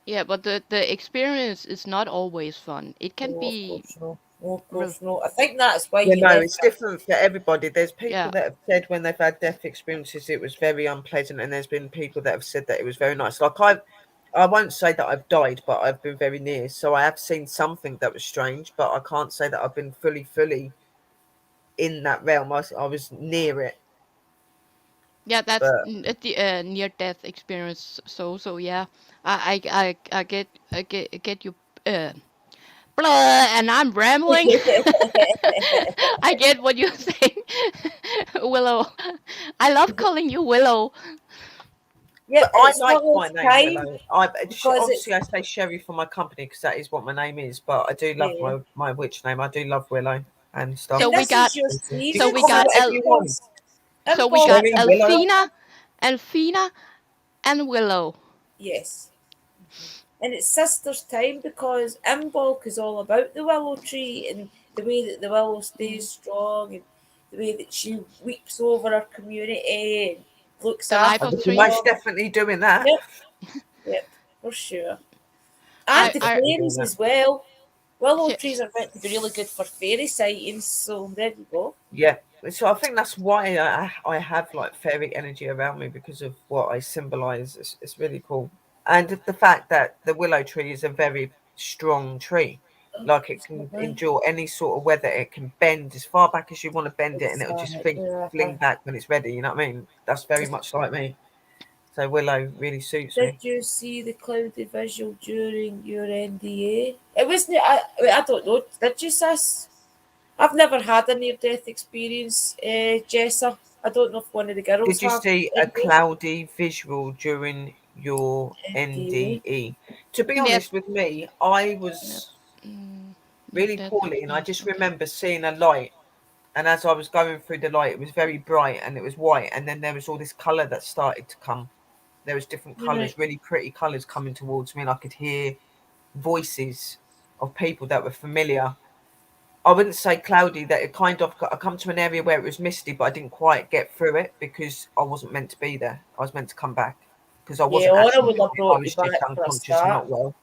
S3: yeah, but the experience is not always fun. It can
S1: No, of
S3: be
S1: course not. Oh, of
S3: Really?
S1: course not. I think that's why
S2: You
S1: he
S2: know,
S1: left.
S2: it's different for everybody. There's people
S3: Yeah.
S2: that have said when they've had death experiences it was very unpleasant, and there's been people that have said that it was very nice. Like I won't say that I've died, but I've been very near. So I have seen something that was strange, but I can't say that I've been fully in that realm. I was near it,
S3: Yeah, that's
S2: but
S3: the near death experience. So yeah, I get you. Uh, blah, and I'm rambling. I get what you're saying, Willow. I love calling you Willow.
S1: Yep,
S2: I
S1: it's
S2: like
S1: not
S2: my
S1: its
S2: name
S1: time
S2: Willow.
S1: because it's
S2: Obviously I say Sherry for my company because that is what my name is. But I do love
S1: yeah.
S2: my witch name. I do love Willow and
S3: So
S2: stuff.
S1: And
S3: we
S1: this
S3: got
S1: is your
S2: You
S3: so
S1: season,
S2: can
S3: we
S2: call me
S1: so
S3: got
S2: whatever
S3: El
S2: you want.
S3: so we
S1: Imbolc.
S3: got
S2: Sherry, Willow.
S3: Elfina, and Willow.
S1: Yes. And it's sister's time because Imbolc is all about the willow tree and the way that the willow stays
S3: Mm.
S1: strong and the way that she weeps over her community and looks
S3: The life
S2: I
S1: after
S3: of
S2: would be
S3: tree.
S2: most
S1: them.
S2: definitely doing that.
S1: Yep, yep, for sure. And
S3: I
S1: the
S2: Most
S3: I
S2: definitely doing
S1: fairies
S2: that.
S1: as well. Willow
S3: yeah,
S1: trees are meant to be really good for fairy sightings, so there you go.
S2: Yeah. So I think that's why I have like fairy energy around me because of what I symbolize. It's really cool. And the fact that the willow tree is a very strong tree.
S1: Oh,
S2: Like it can
S1: absolutely.
S2: endure any sort of weather. It can bend as far back as you want to bend it and it'll just
S1: Exactly.
S2: fling back when it's ready. You know what I mean? That's very much like me. So willow really suits
S1: Did
S2: me.
S1: you see the cloudy visual during your NDA? It wasn't. I don't know. Did you, sis? I've never had a near death experience, Jessa. I don't know if one of the girls
S2: Did you
S1: have.
S2: see a
S1: Did they?
S2: cloudy visual during your
S1: NDA.
S2: NDE? To be
S3: net,
S2: honest with me, I
S3: net,
S2: was
S3: near
S2: really
S3: death
S2: poorly, and I
S3: experience.
S2: just
S3: Okay.
S2: remember seeing a light. And as I was going through the light, it was very bright and it was white, and then there was all this color that started to come. There was different
S1: Right.
S2: colors, really pretty colors coming towards me, and I could hear voices of people that were familiar. I wouldn't say cloudy, that it kind of I come to an area where it was misty, but I didn't quite get through it because I wasn't meant to be there. I was meant to come back because I
S1: Yeah,
S2: wasn't
S1: Aura
S2: actually
S1: would
S2: in
S1: have
S2: it. I
S1: brought you
S2: was just
S1: back for a
S2: unconscious and
S1: start.
S2: not well.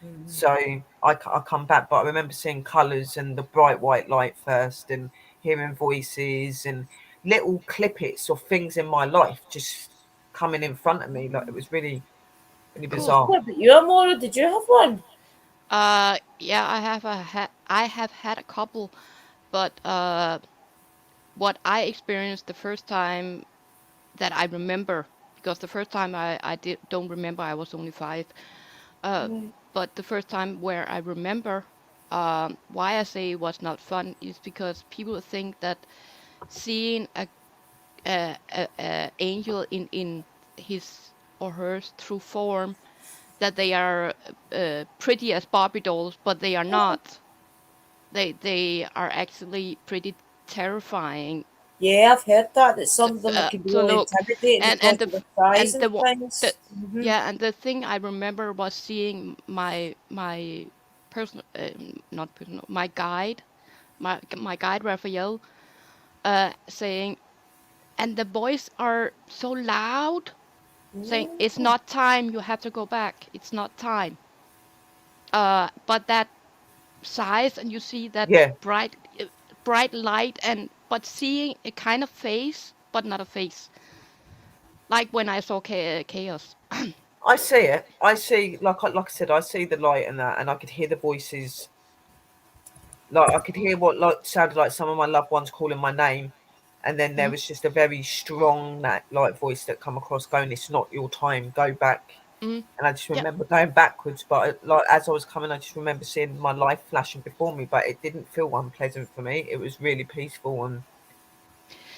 S1: Mhm.
S2: So I come back, but I remember seeing colours and the bright white light first, and hearing voices and little clippets of things in my life just coming in front of me. Like it was really
S3: Cool.
S2: bizarre.
S1: What about you, Amora? Did you have one?
S3: Yeah, I have had a couple, but what I experienced the first time that I remember, because the first time I don't remember, I was only 5. Uh,
S1: Mm,
S3: but the first time where I remember, why I say it was not fun is because people think that seeing a angel in his or her true form, that they are pretty as Barbie dolls, but they are not. They are actually pretty terrifying
S1: yeah, I've heard that. That some of them can be
S3: to
S1: really
S3: look.
S1: intimidating because of the size
S3: And
S1: and things.
S3: the
S1: Hmm.
S3: yeah, and the thing I remember was seeing my personal, not personal, my guide, my guide Raphael, saying, and the boys are so loud, saying it's
S1: Mm,
S3: not time, you have to go back, it's not time. But that size, and you see that
S2: Yeah,
S3: bright light, and but seeing a kind of face, but not a face, like when I saw chaos.
S2: I see it. I see, like I said, I see the light and that, and I could hear the voices. Like I could hear what like sounded like some of my loved ones calling my name, and then there
S3: Mm,
S2: was just a very strong that like voice that come across going, "It's not your time. Go back."
S3: mm,
S2: And I just
S3: yeah.
S2: remember going backwards, but like as I was coming, I just remember seeing my life flashing before me, but it didn't feel unpleasant for me. It was really peaceful, and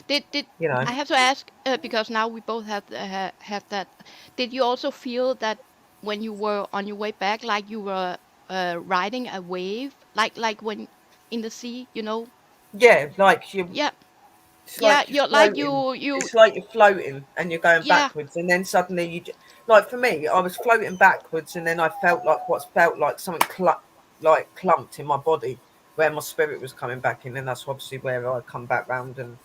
S3: Did
S2: you know,
S3: I have to ask, because now we both have that? Did you also feel that when you were on your way back, like you were riding a wave, like when in the sea, you know?
S2: yeah, like you,
S3: Yeah,
S2: it's
S3: yeah.
S2: like you're
S3: You're like
S2: floating.
S3: you.
S2: It's like you're floating and you're going
S3: Yeah,
S2: backwards, and then suddenly like for me, I was floating backwards, and then I felt like what felt like something like clumped in my body where my spirit was coming back in, and that's obviously where I come back round and.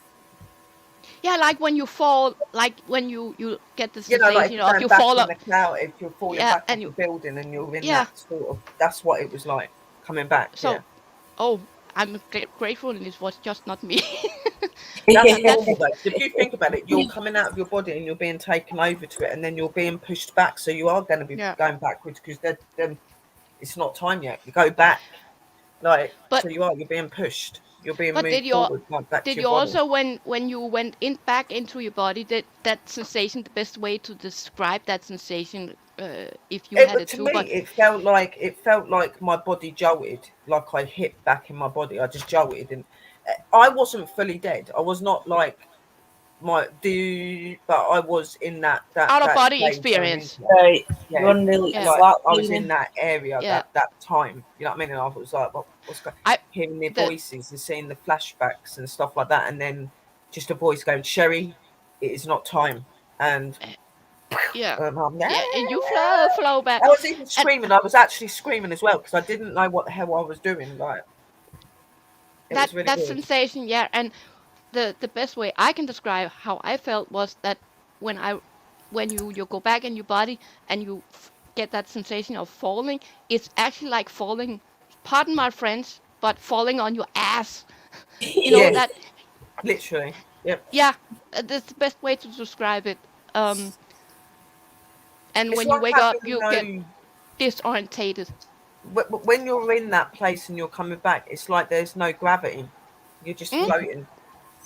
S3: yeah. Like when you fall, like when you get the
S2: You know, like
S3: sensation
S2: if
S3: of
S2: you're
S3: you
S2: going back
S3: fall
S2: in
S3: up.
S2: the cloud, if you're falling
S3: Yeah,
S2: back off
S3: and
S2: a
S3: you
S2: building and you're in
S3: yeah.
S2: that sort of, that's what it was like coming back.
S3: So
S2: Yeah.
S3: oh. I'm grateful, and it was just not me.
S2: That's
S3: That's
S2: normal though. 'Cause if you think about it, you're coming out of your body and you're being taken over to it, and then you're being pushed back. So you are going to be
S3: yeah.
S2: going backwards because then it's not time yet. You go back, like
S3: But
S2: so you're being pushed. You're being
S3: but
S2: moved forward, like back to
S3: did
S2: your
S3: you
S2: body.
S3: also, when you went in back into your body, that sensation, the best way to describe that sensation, if you
S2: It
S3: had
S2: but
S3: it
S2: to
S3: too,
S2: me
S3: but
S2: it felt like my body jolted, like I hit back in my body. I just jolted, and I wasn't fully dead. I was not like my do, but I was in
S3: out of
S2: that
S3: body
S2: stage going
S3: experience.
S2: into it.
S1: Right. You
S2: Yeah,
S1: weren't really
S3: Yeah.
S2: like
S1: flat
S2: I was in
S1: feeling.
S2: that area
S3: Yeah.
S2: that time. You know what I mean? And I was like, what's going?
S3: I
S2: Hearing their
S3: the
S2: voices and seeing the flashbacks and stuff like that, and then just a voice going, "Sherry, it is not time." And
S3: yeah.
S2: I'm like,
S3: Yeah, and you flow back.
S2: I was even
S3: And
S2: screaming. I was actually screaming as well because I didn't know what the hell I was doing. Like it was really
S3: that
S2: weird.
S3: sensation, yeah. And the best way I can describe how I felt was that when I when you go back in your body and you get that sensation of falling, it's actually like falling, pardon my French, but falling on your ass. You know
S2: Yes,
S3: that,
S2: literally. Yep.
S3: yeah, that's the best way to describe it. Um, and
S2: It's
S3: when you
S2: like
S3: wake up,
S2: having
S3: you get
S2: no.
S3: disorientated.
S2: When you're in that place and you're coming back, it's like there's no gravity. You're just
S3: Mm?
S2: floating.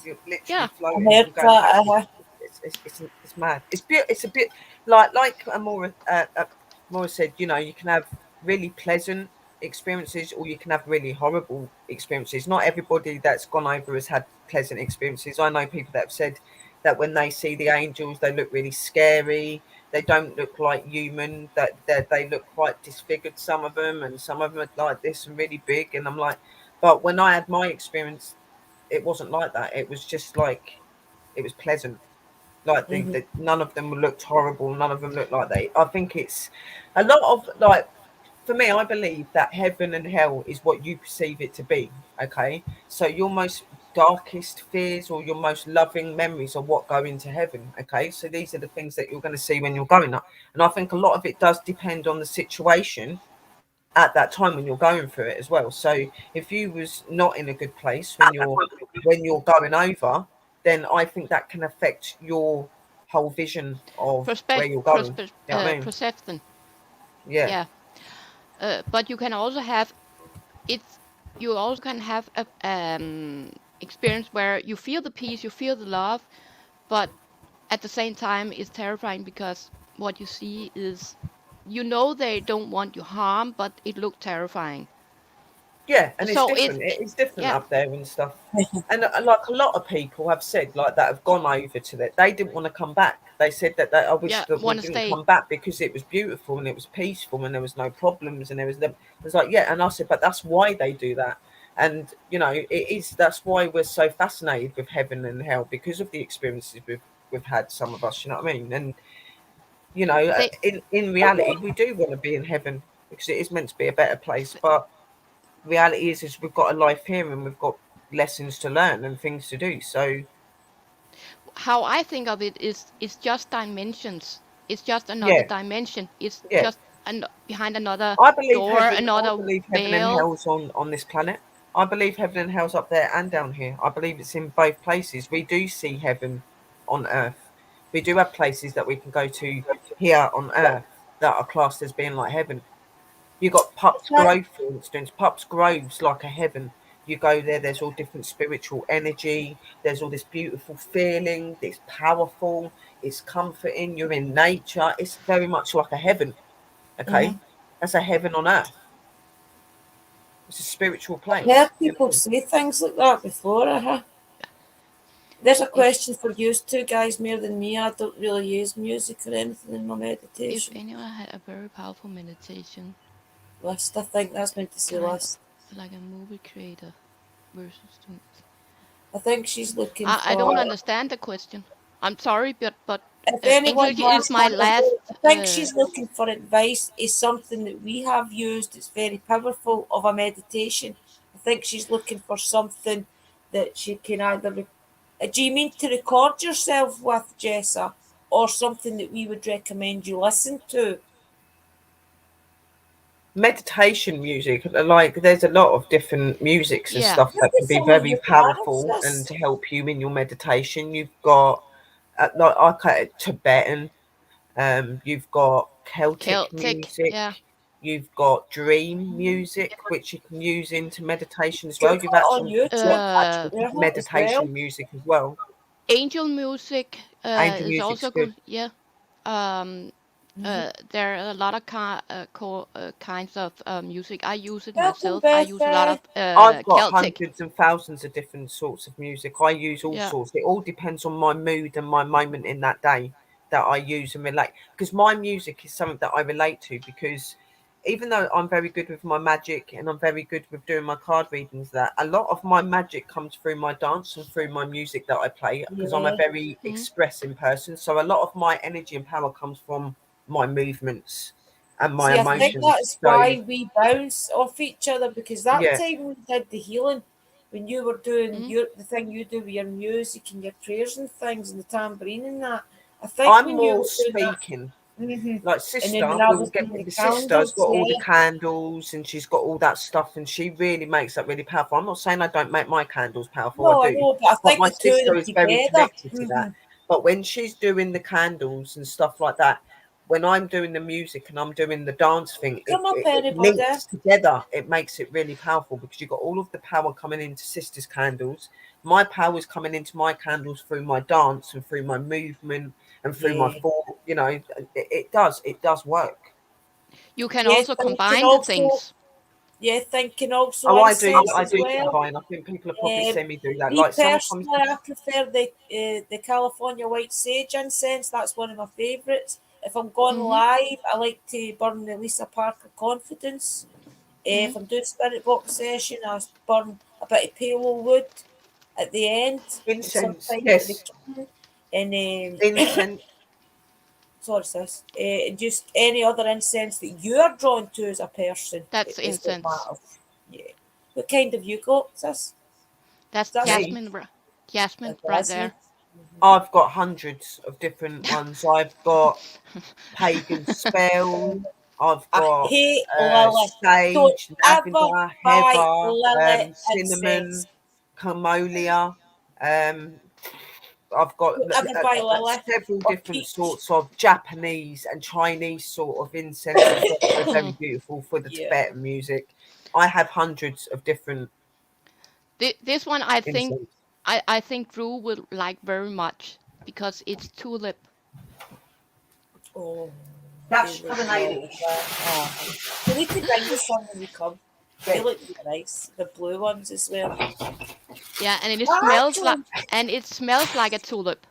S2: You're
S3: Yeah,
S2: literally
S1: I
S2: floating
S1: heard
S2: and going
S1: that.
S2: backwards. It's mad. It's a bit like Amora said. You know, you can have really pleasant experiences or you can have really horrible experiences. Not everybody that's gone over has had pleasant experiences. I know people that have said that when they see the angels, they look really scary. They don't look like human. That they look quite disfigured. Some of them, and some of them are like this and really big. And I'm like, but when I had my experience, it wasn't like that. It was just like it was pleasant. Like
S1: Mhm.
S2: none of them looked horrible. None of them looked like they. I think it's a lot of like for me. I believe that heaven and hell is what you perceive it to be. Okay, so your most darkest fears or your most loving memories are what go into heaven. Okay, so these are the things that you're going to see when you're going up. And I think a lot of it does depend on the situation at that time when you're going through it as well. So if you was not in a good place when you're going over, then I think that can affect your whole vision of where you're going. You know what I mean?
S3: perception.
S2: Yeah.
S3: Yeah, but you can also have it's you also can have a experience where you feel the peace, you feel the love, but at the same time it's terrifying because what you see is, they don't want you harm, but it looked terrifying.
S2: Yeah, and it's
S3: So it's
S2: different. It is different
S3: yeah,
S2: up there and stuff. And like a lot of people have said, like that have gone over to that, they didn't want to come back. They said that I wish
S3: yeah,
S2: that we
S3: want to
S2: didn't
S3: stay.
S2: come back because it was beautiful and it was peaceful and there was no problems and there was them. It was like yeah, and I said, but that's why they do that. And it is that's why we're so fascinated with heaven and hell because of the experiences we've had. Some of us, you know what I mean. And
S3: They
S2: in reality, we do want to be in heaven because it is meant to be a better place, but reality is we've got a life here and we've got lessons to learn and things to do. So
S3: How I think of it is it's just dimensions. It's just another
S2: yeah,
S3: dimension. It's
S2: yeah.
S3: just behind another
S2: I believe
S3: door,
S2: heaven. I
S3: another
S2: believe heaven and
S3: veil.
S2: hell's on this planet. I believe heaven and hell's up there and down here. I believe it's in both places. We do see heaven on earth. We do have places that we can go to here on earth that are classed as being like heaven. You got Pups
S1: That-
S2: Grove, for instance. Pups Grove's like a heaven. You go there, there's all different spiritual energy. There's all this beautiful feeling. It's powerful. It's comforting. You're in nature. It's very much like a heaven. Okay,
S1: mhm.
S2: that's a heaven on earth. It's a spiritual
S1: I've heard
S2: place.
S1: people say things like that before. There's a
S3: If
S1: question for you two guys more than me. I don't really use music or anything in my
S3: if
S1: meditation
S3: anyone had a very powerful meditation,
S1: list. I think that's meant to say
S3: kind
S1: list.
S3: like a movie creator versus to,
S1: I think she's looking
S3: I don't
S1: for.
S3: understand the question. I'm sorry, but
S1: If anyone
S3: English is
S1: has
S3: my
S1: one,
S3: last.
S1: I think she's looking for advice. Is something that we have used. It's very powerful of a meditation. I think she's looking for something that she can either. Do you mean to record yourself with, Jessa, or something that we would recommend you listen to?
S2: meditation music, like there's a lot of different musics and
S3: Yeah.
S2: stuff
S1: What
S2: that
S1: do
S2: can be
S1: some of
S2: very
S1: your parents
S2: powerful and
S1: is?
S2: to help you in your meditation. You've got Tibetan, you've got Celtic
S3: Celtic.
S2: music,
S3: Yeah.
S2: you've got dream music, which you can use into meditation as
S1: You
S2: well.
S1: can
S2: You've
S1: put it on
S2: actually
S1: YouTube.
S2: got
S3: Uh,
S2: actual
S1: As well.
S2: meditation music as well.
S3: Angel music
S2: Angel
S3: is
S2: music's
S3: also
S2: good.
S3: good. Yeah. Um,
S1: Mm-hmm.
S3: there are a lot of kinds of music. I use it
S1: Welcome,
S3: myself. I
S1: Beth.
S3: use a lot of
S2: I've got
S3: Celtic.
S2: hundreds and thousands of different sorts of music. I use all
S3: Yeah.
S2: sorts. It all depends on my mood and my moment in that day that I use and relate. Because my music is something that I relate to. Because even though I'm very good with my magic and I'm very good with doing my card readings, that a lot of my magic comes through my dance and through my music that I play. Because I'm a
S1: Yeah.
S2: very
S3: Mm.
S2: expressing person, so a lot of my energy and power comes from my movements and my
S1: See, I think
S2: emotions.
S1: that's
S2: So
S1: why we bounce off each other because that
S2: yeah,
S1: time we did the healing, when you were doing
S3: Mm.
S1: the thing you do with your music and your prayers and things and the tambourine and that. I think
S2: I'm
S1: when you
S2: more
S1: were doing that,
S2: speaking.
S1: hmm
S2: Like
S1: and then
S2: sister,
S1: when I
S2: we will
S1: was
S2: get
S1: doing the
S2: the sister's
S1: candles,
S2: got all the
S1: yeah,
S2: candles and she's got all that stuff and she really makes that really powerful. I'm not saying I don't make my candles powerful, I
S1: no, I
S2: do,
S1: know, but I
S2: but
S1: think
S2: my
S1: the two of
S2: sister
S1: them
S2: is very
S1: together,
S2: connected to that. But when she's doing the candles and stuff like that, when I'm doing the music and I'm doing the dance thing,
S1: come up,
S2: it
S1: anybody.
S2: links together. It makes it really powerful because you've got all of the power coming into sister's candles. My power is coming into my candles through my dance and through my movement and through my
S1: Yeah,
S2: thought. It does work.
S3: You can
S1: yeah,
S3: also
S1: thinking
S3: combine the
S1: also,
S3: things.
S1: yeah, thinking also
S2: Oh, I do.
S1: incense
S2: I
S1: as
S2: do
S1: well.
S2: combine. I think people have probably seen me do that.
S1: Me
S2: Like sometimes,
S1: personally, I prefer the California white sage incense. That's one of my favourites. If I'm going
S3: Mm-hmm.
S1: live, I like to burn the Lisa Parker Confidence.
S3: Mm-hmm.
S1: If I'm doing spirit box session, I burn a bit of palo wood at the end,
S2: incense.
S1: sometimes at the
S2: Yes,
S1: beginning. And
S2: incense.
S1: sorry, sis. Just any other incense that you're drawn to as a person
S3: That's
S1: is what
S3: incense.
S1: matters. Yeah. What kind have you got, sis?
S3: That's
S1: That's
S2: Me.
S3: jasmine. Jasmine right
S1: Jasmine.
S3: there.
S2: I've got hundreds of different ones. I've got pagan spell. I've
S1: I
S2: got
S1: hate Lily. Don't
S2: sage,
S1: ever
S2: lavender,
S1: buy
S2: heather,
S1: Lily
S2: cinnamon,
S1: incense.
S2: camellia. Um, I've got
S1: Don't ever buy Lily
S2: several
S1: or
S2: different
S1: peach.
S2: sorts of Japanese and Chinese sort of incense as well. They're very beautiful for the
S1: Yeah.
S2: Tibetan music. I have hundreds of different
S3: This one I think
S2: incense.
S3: I think Drew will like very much because it's tulip.
S1: Oh, they
S2: That's
S1: look
S2: for the
S1: lovely.
S2: ladies.
S1: Ah. You need to bring you some when you come. They
S2: Yes.
S1: look really nice. The blue ones as well.
S3: Yeah, and it
S1: Ah,
S3: smells like
S1: actually,
S3: a tulip.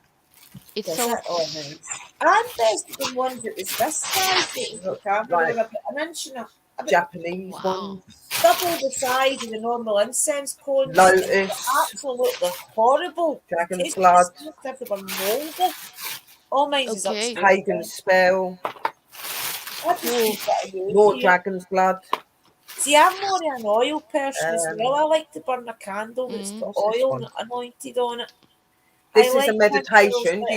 S3: It's
S1: does
S3: so
S1: it? Oh, nice. I'm interested in ones that was this size that was the camera. They were
S2: Like
S1: about an inch and about
S2: Japanese
S3: wow.
S2: ones,
S1: double the size of the normal incense cones, and they were
S2: lotus,
S1: absolutely horrible. The
S2: dragon's
S1: taste of the
S2: blood,
S1: stuff, they were mouldy. All mine is
S3: Okay.
S1: upstairs
S2: pagan
S1: now.
S2: spell,
S1: I just
S3: Cool.
S1: keep it away
S2: more
S1: here.
S2: dragon's blood.
S1: See, I'm more of an oil person as well.
S2: Um,
S1: I like to burn a candle that's
S3: Mm.
S1: got
S2: what's this
S1: oil
S2: one?
S1: anointed on it. I
S2: This is a
S1: like candles
S2: meditation.
S1: that,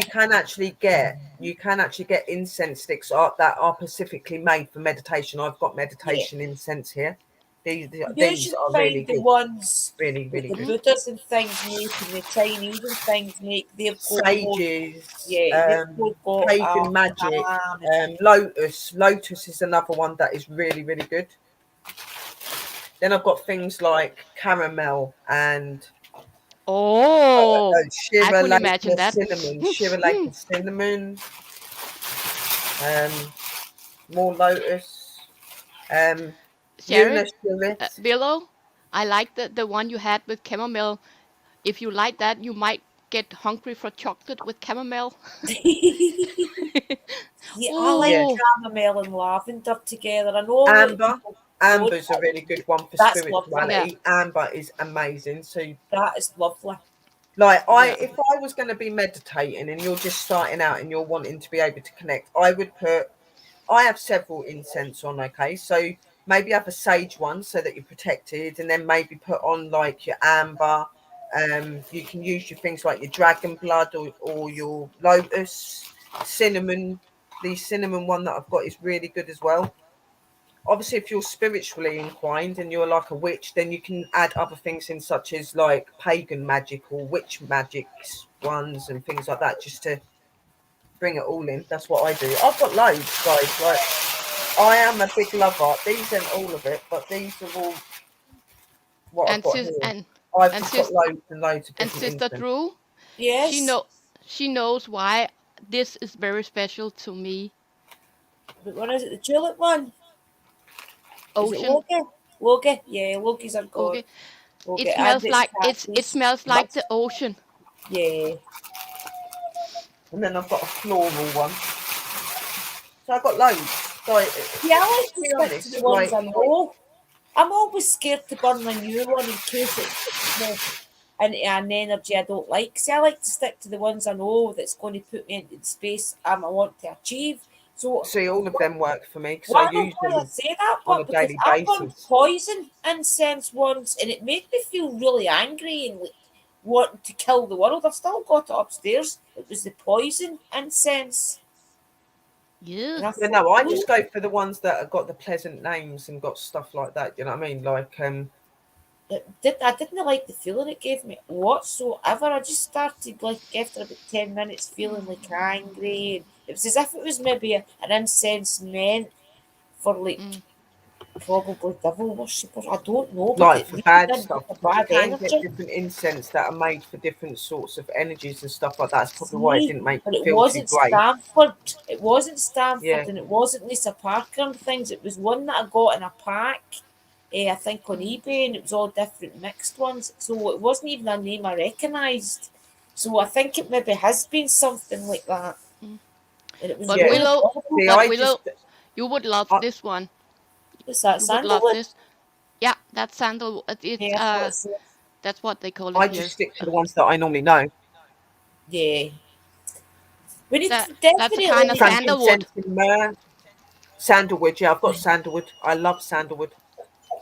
S2: You can actually get incense sticks that are specifically made for meditation. I've got
S1: yeah.
S2: meditation incense here.
S1: You
S2: These
S1: should
S2: are
S1: find
S2: really
S1: the
S2: good.
S1: ones
S2: Really,
S1: that
S2: really
S1: the
S2: good.
S3: Mm.
S1: Buddhas and things make and the Chinese and things make. They've got more,
S2: Sages,
S1: yeah, they've both got
S2: pagan magic,
S1: calm and
S2: lotus. Lotus is another one that is really, really good. Then I've got things like caramel and
S3: Oh, I
S2: Shira
S3: could imagine
S2: Laker
S3: that.
S2: cinnamon, Shira Laker cinnamon, um, more lotus, um,
S3: Sherry,
S2: Yuna Shirit.
S3: below, I like the one you had with chamomile. If you like that, you might get hungry for chocolate with chamomile.
S1: yeah, I like
S2: Yes,
S3: Oh,
S1: chamomile and lavender together. I know a lot of
S2: amber.
S1: people don't.
S2: Amber's a really good one for
S1: That's lovely.
S3: yeah,
S2: spirituality. Amber is amazing. So
S1: That is lovely.
S2: like
S3: yeah.
S2: if I was going to be meditating and you're just starting out and you're wanting to be able to connect, I have several incense on, okay? So maybe have a sage one so that you're protected, and then maybe put on like your amber. You can use your things like your dragon blood or your lotus, cinnamon. The cinnamon one that I've got is really good as well. obviously if you're spiritually inclined and you're like a witch, then you can add other things in, such as like pagan magic or witch magics ones and things like that, just to bring it all in. That's what I do. I've got loads, guys. Like, I am a big lover. These aren't all of it, but these are all what I've
S3: And
S2: got
S3: sis
S2: here.
S3: and
S2: I've
S3: and
S2: just got
S3: sis
S2: loads and loads of
S3: and
S2: different
S3: Sister
S2: incense.
S3: Drew, she
S1: Yes.
S3: know she knows why this is very special to me.
S1: But one is it? The tulip one? Is it
S3: Ocean.
S1: Logie? Logie? Yeah, Logies are good.
S3: Okay.
S1: Logie.
S3: It
S1: And
S3: smells
S1: it's
S3: like it
S1: cactus.
S3: smells like the ocean.
S1: Yeah.
S2: And then I've got a floral one. So I've got loads. So,
S1: Yeah, I like
S2: to
S1: to
S2: be
S1: stick to the
S2: honest,
S1: ones
S2: like,
S1: I know. I'm always scared to burn a new one in case it puts me into an energy I don't like. See, I like to stick to the ones I know that's going to put me into the space I want to achieve. So,
S2: see, all of them work for me because I
S1: well, I don't
S2: use
S1: know why I
S2: them
S1: say that,
S2: on a
S1: but because
S2: daily
S1: I burned
S2: basis.
S1: poison incense once and it made me feel really angry and like wanting to kill the world. I've still got it upstairs. It was the poison incense.
S3: Yeah.
S1: And I
S2: Yeah,
S1: thought,
S2: no, I
S1: "Ooh."
S2: just go for the ones that have got the pleasant names and got stuff like that. You know what I mean? Like,
S1: I didn't like the feeling it gave me whatsoever. I just started like after about 10 minutes feeling like angry. It was as if it was maybe an incense meant for like
S3: Mm.
S1: probably devil worshippers. I don't know, but
S2: like
S1: it
S2: for
S1: really
S2: bad
S1: didn't
S2: stuff,
S1: have a
S2: because you
S1: bad
S2: can get
S1: energy.
S2: different incense that are made for different sorts of energies and stuff like that. That's probably why it
S1: See,
S2: didn't make
S1: but
S2: you
S1: it
S2: feel too
S1: wasn't
S2: great.
S1: Stanford. It wasn't Stanford,
S2: Yeah.
S1: and it wasn't Lisa Parker and things. It was one that I got in a pack. I think on
S3: Mm.
S1: eBay, and it was all different mixed ones. So it wasn't even a name I recognised. So I think it maybe has been something like that,
S3: Mm.
S1: and it was
S3: But
S2: Yeah.
S1: really
S3: Willow,
S1: horrible.
S2: See,
S3: but
S2: I
S3: Willow,
S2: just,
S3: you would love
S2: I,
S3: this one.
S1: What's that?
S3: You would love
S1: Sandalwood?
S3: this. Yeah, that's sandal. It's
S1: Yeah, I thought so.
S3: that's what they call it
S2: I just
S3: here.
S2: stick to the ones that I normally know.
S1: Yeah, we need
S3: That
S1: to
S3: that's a
S1: definitely
S3: kind of
S1: need to.
S3: sandalwood.
S2: Frankincense and myrrh, sandalwood. Yeah, I've got sandalwood. I love sandalwood.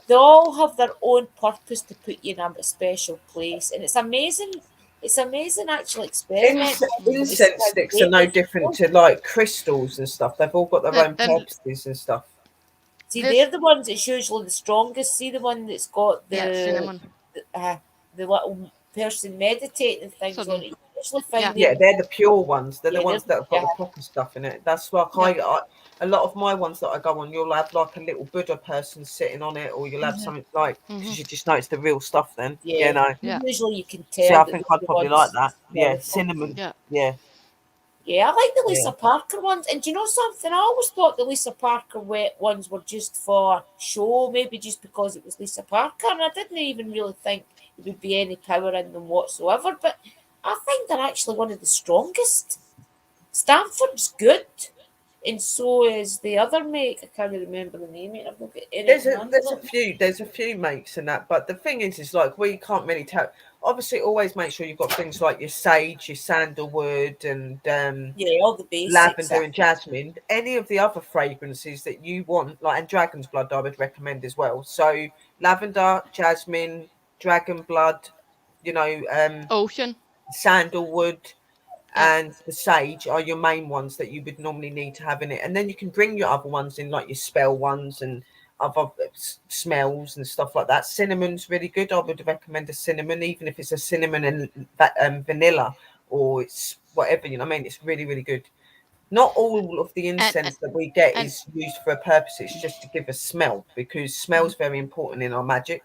S1: They all have their own purpose to put you in a special place, and it's amazing. It's amazing actual experiment
S3: Mm.
S1: to see
S2: Incense
S1: how
S2: sticks are
S1: great
S2: no
S1: they
S2: different
S1: feel.
S2: to like crystals and stuff. They've all got their own
S3: Then
S2: purposes and stuff.
S1: See, they're
S3: this,
S1: the ones that's usually the strongest. See the one that's got
S3: yeah, cinnamon.
S1: the little person meditating
S3: So
S1: things on it. You usually
S3: yeah,
S1: find
S2: Yeah,
S1: them.
S2: they're the pure ones. They're the
S1: Yeah, they're
S2: ones that have got
S1: yeah,
S2: the proper stuff in it. That's like
S3: yeah.
S2: a lot of my ones that I go on, you'll have like a little Buddha person sitting on it, or you'll have
S1: hmm
S2: something like,
S3: Mhm.
S2: because you just know it's the real stuff. Then, you
S1: yeah.
S2: know.
S3: Yeah,
S1: Usually you can
S2: See,
S1: tell
S2: I
S1: that
S2: think
S1: they're
S2: I'd
S1: the
S2: probably like
S1: ones
S2: that. Yeah,
S1: spiritual.
S2: cinnamon.
S3: yeah.
S2: Yeah,
S1: Yeah, I like the
S2: yeah.
S1: Lisa Parker ones. And do you know something? I always thought the Lisa Parker ones were just for show, maybe just because it was Lisa Parker. And I didn't even really think there would be any power in them whatsoever. But I think they're actually one of the strongest. Stanford's good. And so is the other make. I can't remember the name. I've not got anything under it.
S2: There's a few makes and that, but the thing is like we can't really tell. Obviously, always make sure you've got things like your sage, your sandalwood, and
S1: Yeah, all the basics.
S2: lavender and jasmine. Any of the other fragrances that you want, like, and dragon's blood, I would recommend as well. So lavender, jasmine, dragon blood, you know,
S3: Ocean.
S2: sandalwood
S3: Yeah,
S2: and the sage are your main ones that you would normally need to have in it, and then you can bring your other ones in, like your spell ones and other smells and stuff like that. Cinnamon's really good. I would recommend a cinnamon, even if it's a cinnamon and vanilla, or it's whatever, you know what I mean. It's really, really good. Not all of the
S3: and and
S2: incense that we get
S3: and
S2: is used for a purpose. It's just to give a smell, because smell's very important in our magic.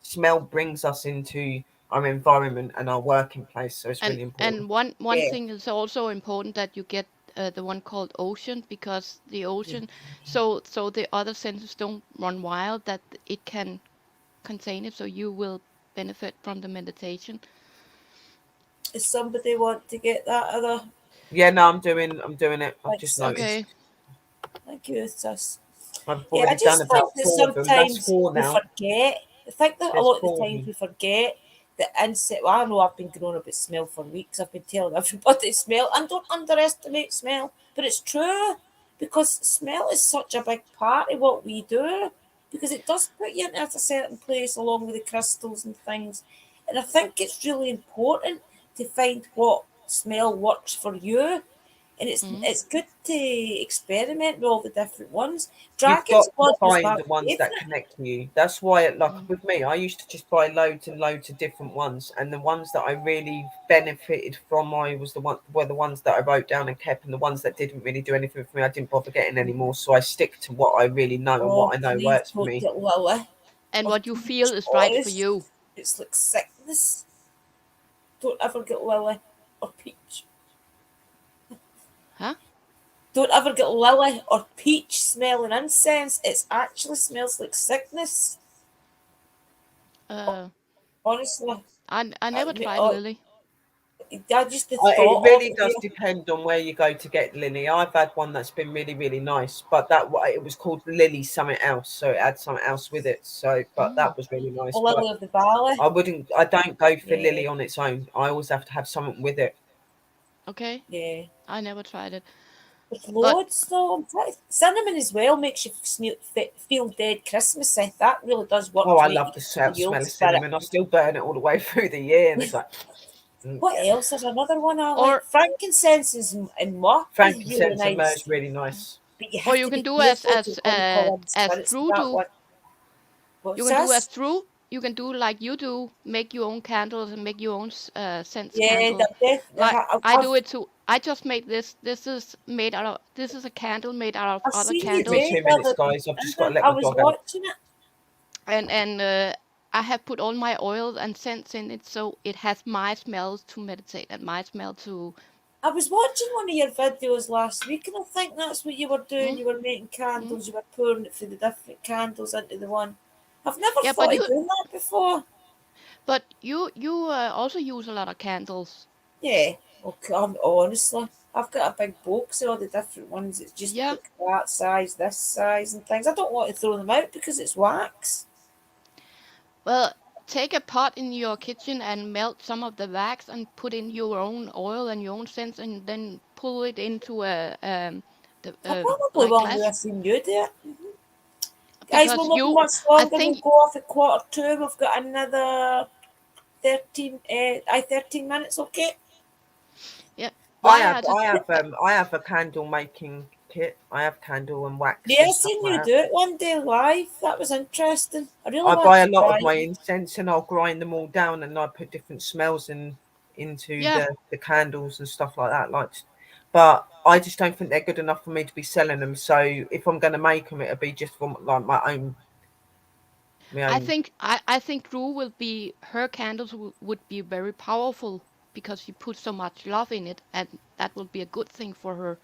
S2: Smell brings us into our environment and our working place, so it's really important.
S3: and one
S1: Yeah.
S3: thing is also important that you get the one called ocean, because the
S1: Yeah.
S3: ocean, so the other senses don't run wild, that it can contain it, so you will benefit from the meditation.
S1: Does somebody want to get that other?
S2: Yeah, no, I'm doing it. I've
S1: Thanks,
S2: just
S1: sis.
S3: Okay.
S2: noticed.
S1: Thank you, sis.
S2: I've
S1: Yeah, I
S2: already done
S1: just think
S2: about
S1: that
S2: four of them. That's
S1: sometimes
S2: four
S1: we
S2: now.
S1: forget. I think that a
S2: There's
S1: lot of the
S2: four of
S1: times
S2: them.
S1: we forget that insect. Well, I know I've been growing about smell for weeks. I've been telling everybody smell and don't underestimate smell, but it's true because smell is such a big part of what we do because it does put you into a certain place along with the crystals and things. And I think it's really important to find what smell works for you and
S3: Mm.
S1: it's good to experiment with all the different ones.
S2: You've
S1: Dragon's
S2: got to
S1: blood was
S2: find
S1: my
S2: the ones that
S1: favourite.
S2: connect to you. That's why, like
S3: Mm.
S2: with me, I used to just buy loads and loads of different ones, and the ones that I really benefited from, I was the one were the ones that I wrote down and kept, and the ones that didn't really do anything for me, I didn't bother getting anymore. So I stick to what I really know and
S1: Oh,
S2: what I know
S1: please
S2: works for
S1: don't
S2: me.
S1: get Lily
S3: And
S1: or
S3: what you feel
S1: peach.
S3: is right for
S1: Honest,
S3: you.
S1: it's like sickness. Don't ever get Lily or peach.
S3: Huh?
S1: Don't ever get Lily or peach smelling incense. It actually smells like sickness.
S3: Uh,
S1: Honestly,
S3: I
S1: I,
S3: never tried
S1: I,
S3: Lily.
S1: I just the
S2: It
S1: thought of
S2: really
S1: it
S2: does
S1: here.
S2: depend on where you go to get Lily. I've had one that's been really, really nice, but it was called Lily something else, so it had something else with it. So, but
S3: Mm.
S2: that was really nice.
S1: Or
S2: But
S1: Lily of the Valley.
S2: I don't go for
S1: Yeah,
S2: Lily on its own. I always have to have something with it.
S3: Okay,
S1: yeah.
S3: I never tried it.
S1: There's
S3: But
S1: loads though. Cinnamon as well makes you feel dead Christmassy. That really does work
S2: Oh,
S1: to
S2: I
S1: make you
S2: love the
S1: feel the
S2: smell
S1: old
S2: of
S1: spirit.
S2: cinnamon. I still burn it all the way through the year, and it's like,
S1: What
S2: yeah.
S1: else? There's another one I like.
S3: or
S1: Frankincense and myrrh is really
S2: Frankincense and myrrh
S1: nice,
S2: is really nice.
S1: but you
S3: or
S1: have
S3: you
S1: to
S3: can
S1: be
S3: do
S1: careful. Don't want to call in
S3: as
S1: spirits with
S3: Drew
S1: that
S3: do.
S1: one.
S3: You
S1: What's
S3: can do as
S1: this?
S3: Drew. You can do like you do, make your own candles and make your own scents
S1: Yeah,
S3: candle. Like I do it too. I just made this. This is made out of. This is a candle made out of
S1: I've
S3: other
S1: seen you
S2: Give me
S1: do
S3: candles,
S1: it
S2: 2 minutes, guys. I've just got to let
S1: I
S2: my
S1: was
S2: dog out.
S1: watching it.
S3: and I have put all my oils and scents in it, so it has my smells to meditate and my smell to.
S1: I was watching one of your videos last week, and I think that's what you were doing.
S3: Mm,
S1: You were making
S3: mm.
S1: candles. You were pouring it through the different candles into the one. I've never
S3: Yeah,
S1: thought of doing that before.
S3: but you also use a lot of candles.
S1: Yeah. Okay. Honestly, I've got a big box of all the different ones. It's just
S3: Yeah.
S1: like that size, this size, and things. I don't want to throw them out because it's wax.
S3: Well, take a pot in your kitchen and melt some of the wax and put in your own oil and your own scents, and then pull it into a
S1: I probably
S3: like
S1: will do.
S3: glass
S1: I've seen you do it. Guys, we'll
S3: because
S1: not be
S3: you.
S1: much
S3: I
S1: longer. We'll
S3: think
S1: go off at 1:45. We've got another 13 minutes. Okay.
S3: yeah. Why I just
S2: I have a candle making kit. I have candle and wax
S1: Yeah,
S2: and
S1: I
S2: stuff
S1: seen
S2: like
S1: you
S2: that.
S1: do it one day live. That was interesting. I really
S2: I
S1: want
S2: buy a
S1: to
S2: lot
S1: try
S2: of my
S1: it.
S2: incense and I'll grind them all down and I put different smells into
S3: yeah.
S2: the candles and stuff like that. But I just don't think they're good enough for me to be selling them. So if I'm going to make them, it'll be just for like my own.
S3: I think Drew will be her candles would be very powerful because she put so much love in it, and that will be a good thing for her.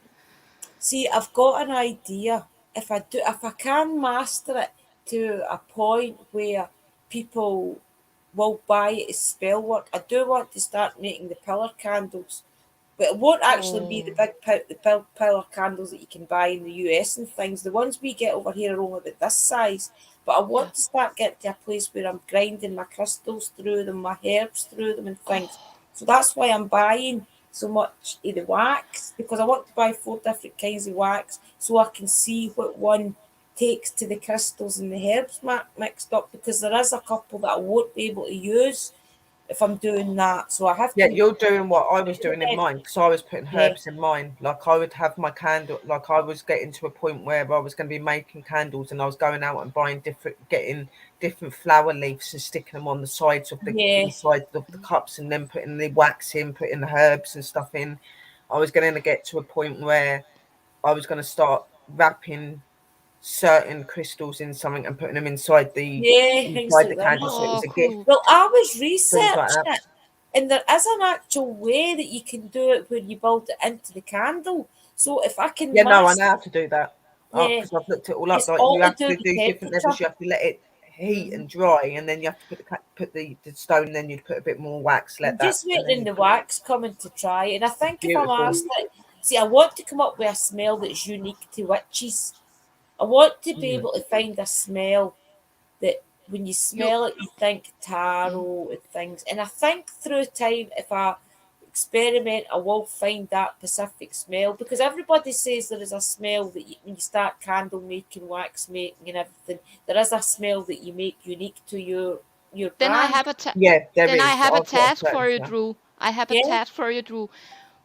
S1: See, I've got an idea. If I can master it to a point where people will buy it as spell work, I do want to start making the pillar candles. But it won't actually be the
S3: Oh,
S1: big pillar candles that you can buy in the US and things. The ones we get over here are only about this size. But I
S3: yeah.
S1: want to start getting to a place where I'm grinding my crystals through them, my herbs through them, and things.
S3: Oh,
S1: So that's why I'm buying so much of the wax because I want to buy 4 different kinds of wax so I can see what one takes to the crystals and the herbs mixed up because there is a couple that I won't be able to use if I'm doing that. So I have
S2: Yeah,
S1: to.
S2: you're doing what I was doing in mine because I was putting
S1: Yeah,
S2: herbs in mine. Like I would have my candle, like I was getting to a point where I was going to be making candles and I was going out and getting different flower leaves and sticking them on the sides of the
S1: yeah.
S2: inside of the cups and then putting the wax in, putting the herbs and stuff in. I was going to get to a point where I was going to start wrapping certain crystals in something and putting them
S1: Yeah, things
S2: inside
S1: like
S2: the
S1: that.
S2: candle so it
S3: oh,
S2: was a gift,
S3: cool.
S1: Well, I was
S2: things like
S1: researching
S2: that.
S1: it, and there is an actual way that you can do it where you build it into the candle. So if I can
S2: Yeah, no, I
S1: master,
S2: know how to do that.
S1: yeah,
S2: Because I've looked it all up.
S1: it's
S2: Like
S1: all
S2: you
S1: to
S2: have
S1: do
S2: to
S1: with
S2: do different levels.
S1: temperature.
S2: You have to let it heat
S1: Hmm.
S2: and dry, and then you have to put the stone. And then you'd put a bit more wax.
S1: I'm
S2: Let that,
S1: just
S2: and then
S1: waiting on
S2: you
S1: the
S2: put it.
S1: wax coming to try, and I think if I'm
S2: Beautiful.
S1: asked it, see, I want to come up with a smell that's unique to witches. I want to be
S2: Mm.
S1: able to find a smell that when you
S3: You.
S1: smell it, you think
S3: Mm.
S1: taro and things. And I think through time, if I experiment, I will find that specific smell because everybody says there is a smell that when you start candle making, wax making, and everything, there is a smell that you make unique to your
S3: Then I
S1: brand.
S3: have a ta-
S2: Yeah, there
S3: then I
S2: is.
S3: have a
S2: I've got a
S3: task
S2: certain
S3: for you,
S2: smell.
S3: Drew. I have a
S1: Yeah,
S3: task for you, Drew,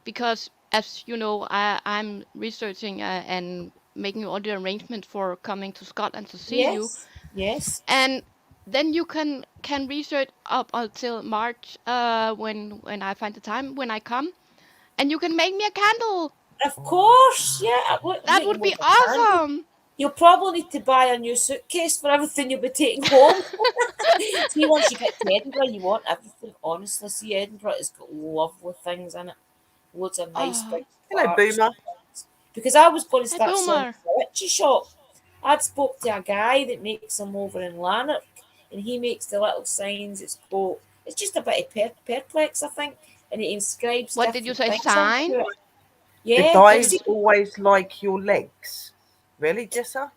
S3: because as you know, I'm researching and making all the arrangements for coming to Scotland to see you,
S1: Yes, yes.
S3: and then you can research up until March, when I find the time when I come, and you can make me a candle.
S1: Of course, yeah. What
S3: That
S1: make you
S3: would be
S1: want a candle?
S3: awesome.
S1: You'll probably need to buy a new suitcase for everything you'll be taking home. See, once you get to Edinburgh, you want everything. Honestly, see, Edinburgh has got lovely things in it. Loads of nice
S3: Oh,
S1: big
S2: Hello,
S1: parks
S2: Boomer.
S1: and things. Because I was going to
S3: hey
S1: start selling
S3: Boomer,
S1: a witchy shop. I'd spoke to a guy that makes them over in Lanark, and he makes the little signs. It's just a bit of perplex, I think, and it inscribes
S3: what did you
S1: different
S3: say?
S1: things into
S3: Sign?
S1: it.
S2: The
S1: Yeah,
S3: Did
S1: well,
S3: you?
S2: guys always like your legs. Really, Jessa?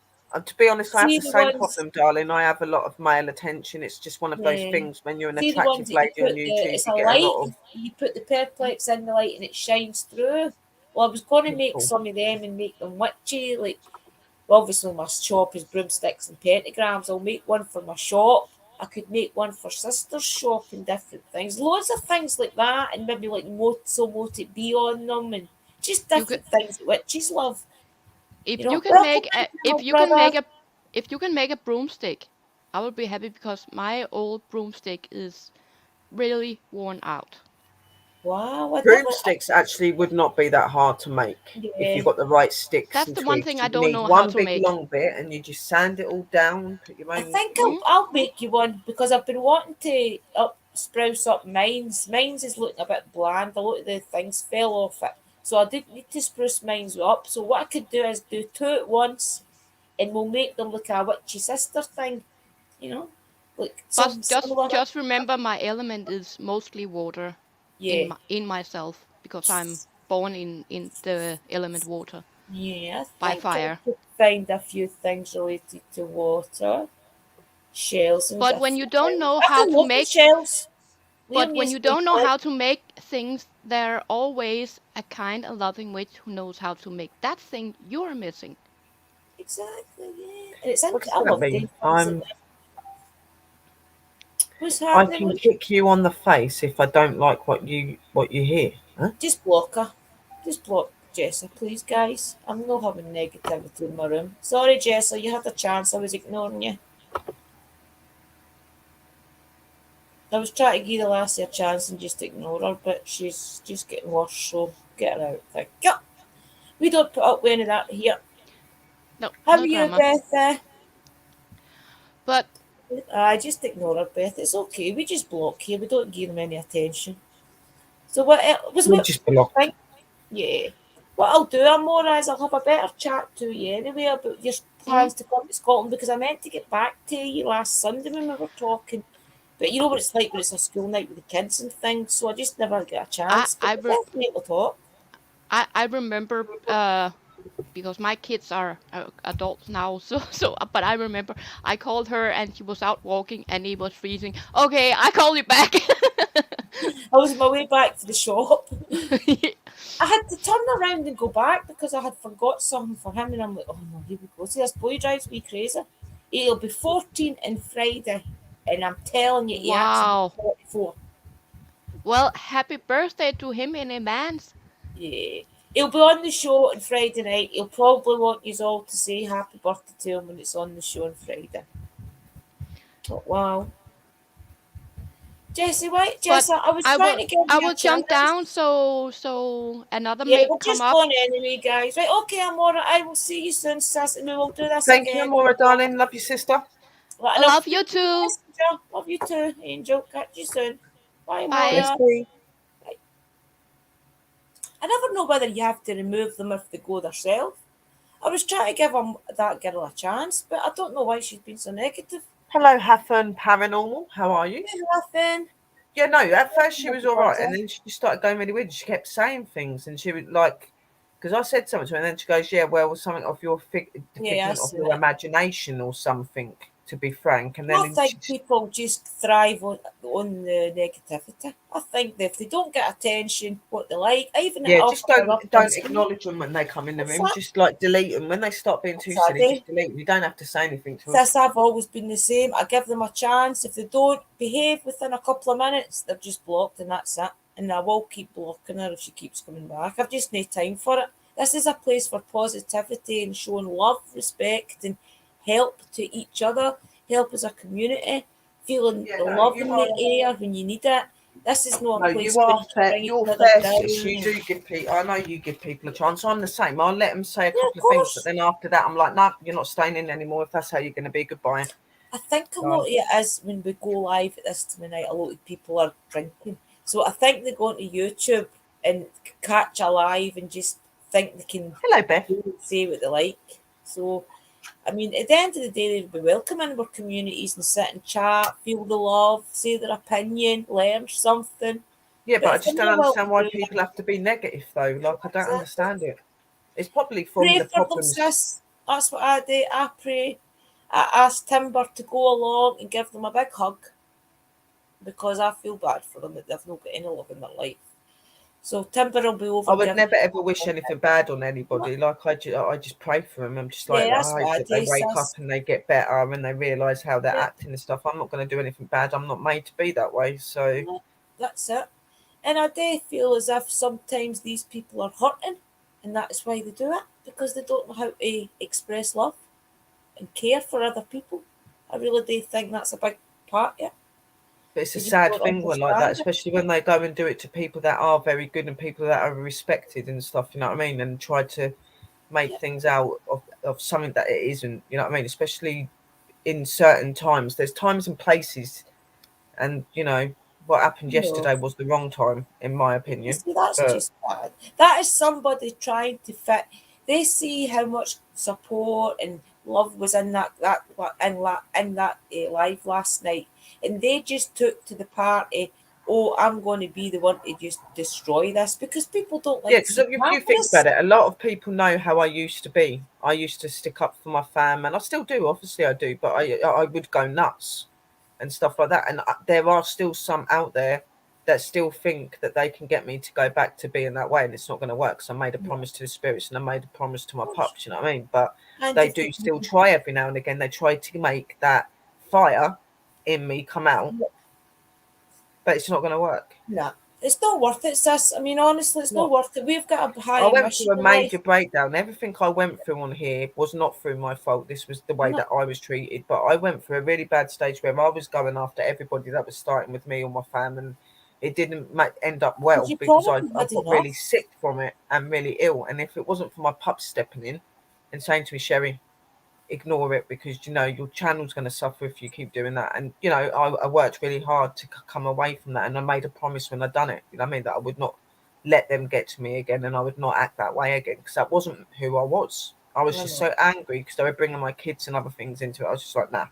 S2: To be honest, I have
S1: see
S2: the
S1: the
S2: same
S1: ones.
S2: problem, darling. I have a lot of male attention. It's just one of those
S1: Yeah.
S2: things when you're an
S1: See the ones
S2: attractive
S1: that you
S2: lady on
S1: put
S2: YouTube,
S1: it's
S2: you
S1: a
S2: get a
S1: light,
S2: lot of
S1: you put the perplex in the light and it shines through. Well, I was going to make
S2: people.
S1: some of them and make them witchy. Like, well, obviously, my shop is broomsticks and pentagrams. I'll make one for my shop. I could make one for sister's shop and different things. Loads of things like that, and maybe like so mote it be on them, and just
S3: You could
S1: different things that witches love.
S3: if you can
S1: Welcome
S3: make
S1: in,
S3: a
S1: little
S3: if you can make
S1: brother.
S3: a if you can make a broomstick, I would be happy because my old broomstick is really worn out.
S1: Wow, I never.
S2: Broomsticks actually would not be that hard to make if
S1: Yeah.
S2: you got the right sticks
S3: That's
S2: and
S3: the one
S2: twigs.
S3: thing I
S2: You
S3: don't
S2: need
S3: know how
S2: one
S3: to
S2: big
S3: make.
S2: long bit and you just sand it all down, put your
S1: I
S2: own.
S1: think
S3: Hmm?
S1: I'll make you one because I've been wanting to spruce up mines. Mines is looking a bit bland. A lot of the things fell off it. So I did need to spruce mines up. So what I could do is do two at once and we'll make them like a witchy sister thing, you know? Like
S3: But
S1: some
S3: just
S1: similar.
S3: just remember my element is mostly water
S1: Yeah.
S3: in myself because I'm born in the element water
S1: Yeah, I
S3: by
S1: think I
S3: fire.
S1: could find a few things related to water. Shells and
S3: But when
S1: different
S3: you don't
S1: things.
S3: know
S1: I
S3: how
S1: can
S3: to
S1: love the
S3: make
S1: shells.
S3: but
S1: Liam
S3: when
S1: used
S3: you
S1: to
S3: don't know
S1: collect.
S3: how to make things, there are always a kind and loving witch who knows how to make that thing you're missing.
S1: Exactly, yeah. And
S2: What does
S1: I
S2: that
S1: love
S2: mean?
S1: doing things like that. What's
S2: I
S1: happening
S2: can
S1: with
S2: kick you on the face if I don't like what you hear. Huh?
S1: just block her. Just block Jessa, please, guys. I'm not having negativity in my room. Sorry, Jessa, you had a chance. I was ignoring you. I was trying to give the lassie a chance and just ignore her, but she's just getting worse, so get her out. Thank you. We don't put up with any of that here.
S3: No,
S1: How are
S3: no
S1: you,
S3: drama.
S1: Beth?
S3: But
S1: I just ignore her, Beth. It's okay. We just block here. We don't give them any attention. So what was
S2: We
S1: what
S2: just block.
S1: think? Yeah. What I'll do, Amora, is I'll have a better chat to you anyway about your
S3: mm,
S1: plans to come to Scotland because I meant to get back to you last Sunday when we were talking. But you know what it's like when it's a school night with the kids and things, so I just never get a
S3: I
S1: chance. But
S3: I
S1: we'll
S3: re-
S1: definitely talk.
S3: I remember because my kids are adults now, so but I remember I called her and she was out walking and it was freezing. Okay, I call you back.
S1: I was on my way back to the shop. I had to turn around and go back because I had forgot something for him, and I'm like, oh no, here we go. See, this boy drives me crazy. He'll be 14 on Friday, and I'm telling you, he actually be
S3: Wow.
S1: 44.
S3: Well, happy birthday to him in advance.
S1: Yeah. He'll be on the show on Friday night. He'll probably want you all to say happy birthday to him when it's on the show on Friday. Oh, wow. Jesse, wait,
S3: But
S1: Jesse, I was
S3: I
S1: trying
S3: will
S1: to give
S3: I
S1: you a
S3: will jump down
S1: chance.
S3: so another
S1: Yeah,
S3: may
S1: we're
S3: come
S1: just
S3: up.
S1: going anyway, guys. Right, okay, I'm all right. I will see you soon, sis, and we will do this
S2: Thank you,
S1: again.
S2: Amora, darling. Love you, sister.
S1: Right,
S3: I
S1: and I'll
S3: love
S1: speak
S3: you
S1: to you,
S3: too.
S1: messenger. Love you too, Angel. Catch you soon. Bye,
S3: Bye.
S1: Mora.
S2: Bestie.
S1: Right. I never know whether you have to remove them if they go themselves. I was trying to give that girl a chance, but I don't know why she's been so negative.
S2: Hello, Haffen Paranormal. How are you?
S1: Hey, nothing.
S2: Yeah, no, at first she was all right, and
S1: Brother.
S2: then she just started going really weird. She kept saying things, and she would like, because I said something to her, and then she goes, "Yeah, well, something of your the
S1: Yeah, I
S2: figment of
S1: seen
S2: your
S1: it.
S2: imagination, or something." To be frank, and
S1: I
S2: then she
S1: think
S2: just,
S1: people just thrive on the negativity. I think that if they don't get attention, what they like, even
S2: yeah,
S1: off
S2: just
S1: their
S2: don't
S1: up on
S2: don't
S1: screen,
S2: acknowledge them when they come in the
S1: that's
S2: room.
S1: that.
S2: Just like delete them when they start being too
S1: That's a
S2: silly.
S1: day.
S2: Just delete them. You don't have to say anything to them.
S1: Sis, I've always been the same. I give them a chance. If they don't behave within a couple of minutes, they're just blocked, and that's it. and I will keep blocking her if she keeps coming back. I've just no time for it. This is a place for positivity and showing love, respect, and help to each other, help as a community, feeling
S2: Yeah,
S1: the
S2: no,
S1: love
S2: you
S1: in
S2: are.
S1: the air when you need it. This is not
S2: No,
S1: a place
S2: you
S1: where
S2: are
S1: you
S2: fair.
S1: bring each
S2: You're
S1: other
S2: fair, sis.
S1: down.
S2: You do give people. I know you give people a chance. I'm the same. I'll let them say a
S1: Yeah, of
S2: couple of things, but
S1: course.
S2: then after that, I'm like, nah, you're not staying in anymore. If that's how you're going to be, goodbye.
S1: I think a lot
S2: So,
S1: of it is when we go live at this time of night, a lot of people are drinking. So I think they go onto YouTube and catch a live and just think they can
S2: hello, Beth.
S1: say what they like. So, I mean, at the end of the day, they'll be welcoming our communities and sit and chat, feel the love, say their opinion, learn something.
S2: Yeah,
S1: But
S2: but I
S1: if they're
S2: just don't
S1: not
S2: understand
S1: welcome,
S2: why people have to be negative, though. Like, I don't understand it. It's probably from
S1: pray
S2: the
S1: for them,
S2: problems.
S1: sis. That's what I do. I pray. I ask Timber to go along and give them a big hug because I feel bad for them that they've not got any love in their life. So Timber will be over
S2: I
S1: and
S2: would
S1: give them
S2: never ever
S1: a
S2: wish
S1: hug.
S2: anything bad on anybody. Like, I just pray for them. I'm just like,
S1: Yeah, that's
S2: I
S1: what
S2: hope
S1: I
S2: that they
S1: do,
S2: wake up
S1: sis.
S2: and they get better and they realise how they're
S1: Yeah,
S2: acting and stuff. I'm not going to do anything bad. I'm not made to be that way. So,
S1: yeah, that's it. And I do feel as if sometimes these people are hurting, and that's why they do it because they don't know how to express love and care for other people. I really do think that's a big part of it.
S2: but it's a
S1: They just
S2: sad
S1: don't
S2: thing when like that,
S1: understand it.
S2: especially when they go and do it to people that are very good and people that are respected and stuff. You know what I mean? And try to make
S1: Yeah,
S2: things out of something that it isn't. You know what I mean? Especially in certain times. There's times and places, and what happened
S1: no.
S2: yesterday was the wrong time, in my
S1: You
S2: opinion.
S1: see, that's
S2: But
S1: just bad. That is somebody trying to fit. They see how much support and love was in that live last night, and they just took to the party. Oh, I'm going to be the one to just destroy this because people don't
S2: yeah,
S1: like to
S2: because
S1: see
S2: if you think
S1: happiness.
S2: about it, a lot of people know how I used to be. I used to stick up for my fam, and I still do. Obviously, I do, but I would go nuts and stuff like that. And there are still some out there that still think that they can get me to go back to being that way, and it's not going to work. So I made a
S1: No, of
S2: promise to the spirits, and I made a promise to my
S1: course.
S2: pups. You know what I mean? But
S1: And
S2: they
S1: if they
S2: do still try every now and again. They try to make that fire in me come out, but it's not going to work.
S1: no, it's not worth it, sis. I mean, honestly, it's not
S2: Not.
S1: worth it. We've got a
S2: I
S1: higher
S2: went
S1: mission
S2: through a
S1: in life.
S2: major breakdown. Everything I went through on here was not through my fault. This was the way
S1: No,
S2: that I was treated. But I went through a really bad stage where I was going after everybody that was starting with me or my fam, and it didn't end up
S1: because
S2: well
S1: you
S2: because I
S1: probably had
S2: got really
S1: enough.
S2: sick from it and really ill. And if it wasn't for my pup stepping in and saying to me, Sherry, ignore it because your channel's going to suffer if you keep doing that. And I worked really hard to come away from that, and I made a promise when I done it. You know what I mean, that I would not let them get to me again, and I would not act that way again because that wasn't who I was. I was
S1: I
S2: just
S1: know.
S2: so angry because they were bringing my kids and other things into it. I was just like, nah,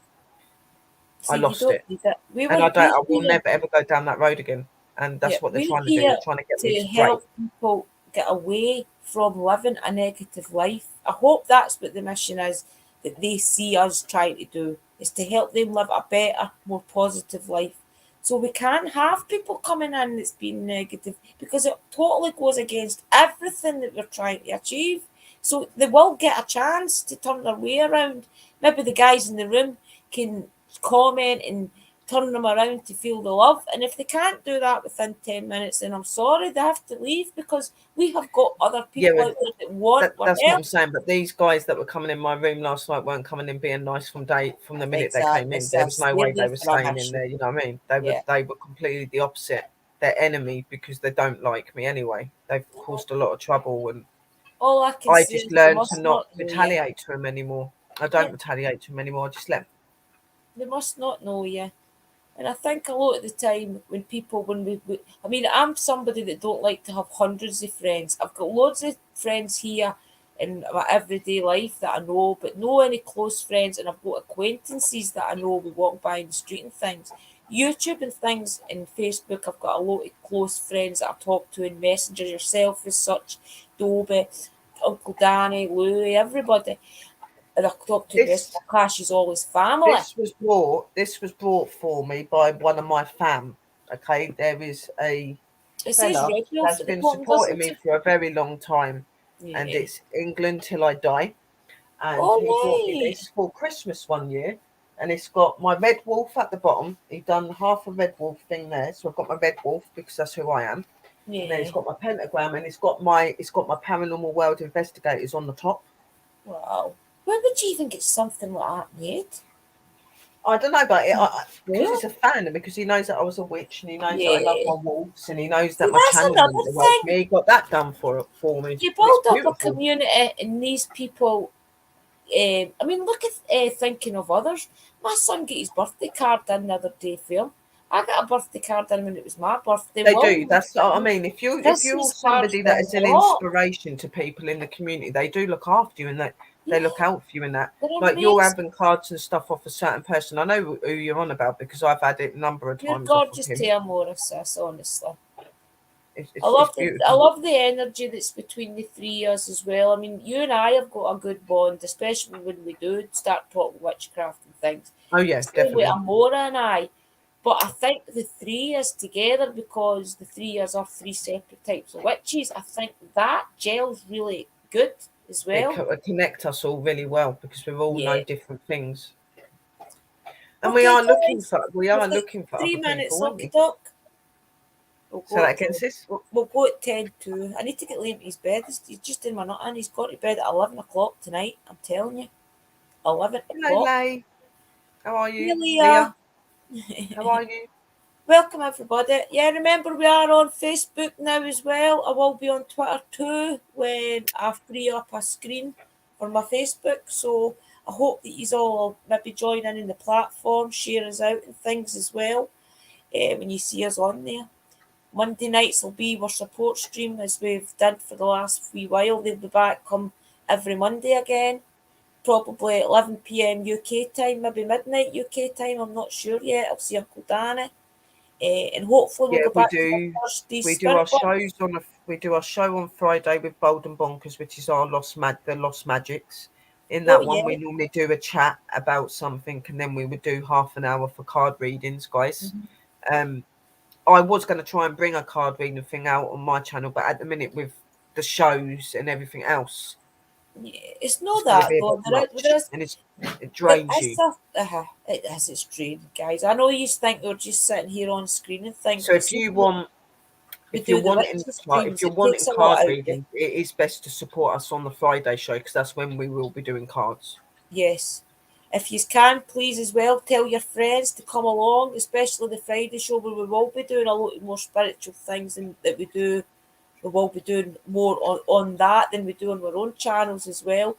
S2: I
S1: See, you
S2: lost
S1: don't
S2: it,
S1: need it.
S2: and I will
S1: Here,
S2: never ever go down that road again. And
S1: yeah,
S2: that's what they're
S1: we're
S2: trying to do. They're
S1: here
S2: trying to get me
S1: to
S2: to break.
S1: help people get away from living a negative life. I hope that's what the mission is that they see us trying to do is to help them live a better, more positive life. So we can't have people coming in that's been negative because it totally goes against everything that we're trying to achieve. So they will get a chance to turn their way around. Maybe the guys in the room can comment and turn them around to feel the love. And if they can't do that within 10 minutes, then I'm sorry, they have to leave because we have got other
S2: Yeah,
S1: people out there that want our
S2: that's what
S1: help.
S2: I'm saying. But these guys that were coming in my room last night weren't coming in being nice from the minute they came
S1: Exactly,
S2: in. There was
S1: sis.
S2: no
S1: They're
S2: way they
S1: there
S2: were
S1: for a
S2: staying in
S1: mission.
S2: there. You know what I mean? They were completely the opposite. They're enemy because they don't like me anyway. They've caused a lot of trouble, and
S1: All I can
S2: I
S1: say
S2: just
S1: is they
S2: learned to
S1: must
S2: not
S1: not know you.
S2: retaliate to them anymore. I
S1: Yeah,
S2: don't retaliate to them anymore. I just let.
S1: they must not know you. And I think a lot of the time when people, I mean, I'm somebody that don't like to have hundreds of friends. I've got loads of friends here in my everyday life that I know, but no any close friends. And I've got acquaintances that I know we walk by in the street and things. YouTube and things and Facebook, I've got a lot of close friends that I talk to in Messenger, yourself as such, Dobie, Uncle Danny, Louie, everybody. And I talk to the rest of
S2: This
S1: my class, she's always family.
S2: this was brought for me by one of my fam. Okay, there is a
S1: It says
S2: fella
S1: Reginald
S2: that's
S1: at the
S2: been
S1: bottom,
S2: supporting
S1: doesn't
S2: me
S1: it?
S2: for a very long time, and
S1: Yeah.
S2: it's England till I die. And
S1: Oh,
S2: he brought me
S1: right.
S2: this for Christmas one year, and it's got my red wolf at the bottom. He's done half a red wolf thing there, so I've got my red wolf because that's who I am. And then
S1: Yeah.
S2: it's got my pentagram, and it's got my paranormal world investigators on the top.
S1: Wow. Where would you even get something like that made?
S2: I don't know, but because
S1: Where?
S2: he's a fan, and because he knows that I was a witch, and he knows that I love
S1: Yeah.
S2: my wolves, and he knows
S1: See,
S2: that my
S1: that's
S2: channel
S1: another
S2: went away
S1: thing.
S2: from me. He got that done for me,
S1: You
S2: and it's
S1: build up a
S2: beautiful.
S1: community, and these people. I mean, look at thinking of others. My son got his birthday card in the other day for him. I got a birthday card in when it was my birthday.
S2: They do.
S1: William
S2: That's what I
S1: got
S2: mean. If you're
S1: Christmas cards
S2: somebody
S1: for
S2: that
S1: him
S2: is
S1: a
S2: an
S1: lot.
S2: inspiration to people in the community, they do look after you, and they
S1: Yeah,
S2: look out for you in that.
S1: they're
S2: Like you're
S1: amazing.
S2: having cards and stuff off a certain person. I know who you're on about because I've had it a number of
S1: You're
S2: times off of
S1: gorgeous to
S2: him.
S1: hear more of sis, honestly.
S2: It's
S1: I
S2: it's, it's
S1: love I
S2: beautiful.
S1: love the energy that's between the three of us as well. I mean, you and I have got a good bond, especially when we do start talking witchcraft and things.
S2: Oh yeah,
S1: Same with
S2: definitely.
S1: Amora and I. But I think the three is together because the three is are three separate types of witches. I think that gel's really good as well.
S2: It connect us all really well because we all know
S1: Yeah.
S2: different things, and we
S1: Okay,
S2: are looking
S1: guys.
S2: for we
S1: We've
S2: are
S1: got
S2: looking for
S1: three
S2: other
S1: minutes,
S2: people, aren't
S1: okay,
S2: we?
S1: Doc. We'll
S2: So
S1: go
S2: that
S1: at
S2: again,
S1: 10.
S2: sis.
S1: We'll go at 10 too. I need to get Liam to his bed. He's just in my nut and he's got to bed at 11 o'clock tonight. I'm telling you. 11
S2: Hello,
S1: o'clock.
S2: Lay. How are
S1: Hey,
S2: you,
S1: Leah.
S2: Leah? How are you?
S1: Welcome, everybody. Yeah, remember we are on Facebook now as well. I will be on Twitter too when I free up a screen for my Facebook. So I hope that you all will maybe join in the platform, share us out and things as well when you see us on there. Monday nights will be our support stream as we've did for the last wee while. They'll be back come every Monday again, probably 11 p.m. UK time, maybe midnight UK time. I'm not sure yet. I'll see Uncle Danny. And hopefully we'll
S2: Yeah,
S1: go
S2: we
S1: back to our
S2: do.
S1: Thursday
S2: We do
S1: spirit
S2: our
S1: box.
S2: shows we do our show on Friday with Bold and Bonkers, which is our the Lost Magics. In
S1: Oh
S2: that one,
S1: yeah.
S2: we normally do a chat about something, and then we would do half an hour for card readings, guys.
S1: Mhm.
S2: Um, I was going to try and bring a card reading thing out on my channel, but at the minute with the shows and everything else,
S1: Yeah, it's
S2: it's
S1: not
S2: going to
S1: that
S2: be a
S1: though.
S2: bit much, and it
S1: There
S2: drains
S1: is
S2: you.
S1: it is it's strange, guys. I know you think we're just sitting here on screen and things,
S2: So
S1: but see, we
S2: if you're
S1: do the
S2: wanting
S1: witches streams.
S2: if you're
S1: It takes
S2: wanting
S1: a lot
S2: card
S1: out of you.
S2: reading, it is best to support us on the Friday show because that's when we will be doing cards.
S1: Yes. If you can, please as well tell your friends to come along, especially the Friday show where we will be doing a lot more spiritual things and that we do. We will be doing more on that than we do on our own channels as well.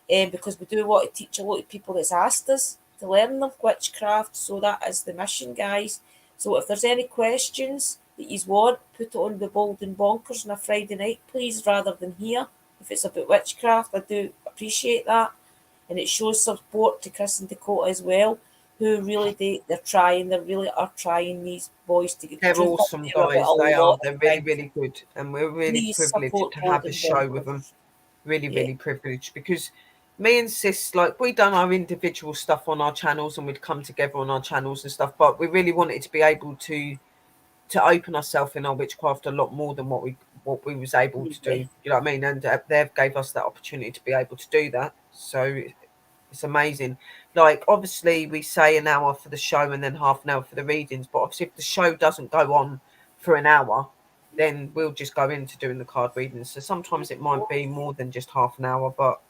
S1: Because we do want to teach a lot of people that's asked us to learn them witchcraft. So that is the mission, guys. So if there's any questions that you want, put it on the Bold and Bonkers on a Friday night, please, rather than here. If it's about witchcraft, I do appreciate that, and it shows support to Chris and Dakota as well, who really they really are trying these boys to get the
S2: They're
S1: truth out
S2: awesome
S1: there about
S2: guys.
S1: a
S2: They are.
S1: lot of
S2: They're really,
S1: things.
S2: really good, and we're really
S1: Please
S2: privileged
S1: support
S2: to have a
S1: Golden
S2: show with them.
S1: Bonkers.
S2: Really,
S1: Yeah,
S2: really privileged because me and sis, like, we done our individual stuff on our channels, and we'd come together on our channels and stuff. But we really wanted to be able to open ourselves in our witchcraft a lot more than what we was able to do.
S1: yeah.
S2: You know what I mean? And they've gave us that opportunity to be able to do that. So it's amazing. Like, obviously, we say an hour for the show and then half an hour for the readings. But obviously, if the show doesn't go on for an hour, then we'll just go into doing the card readings. So sometimes it might be more than just half an hour, but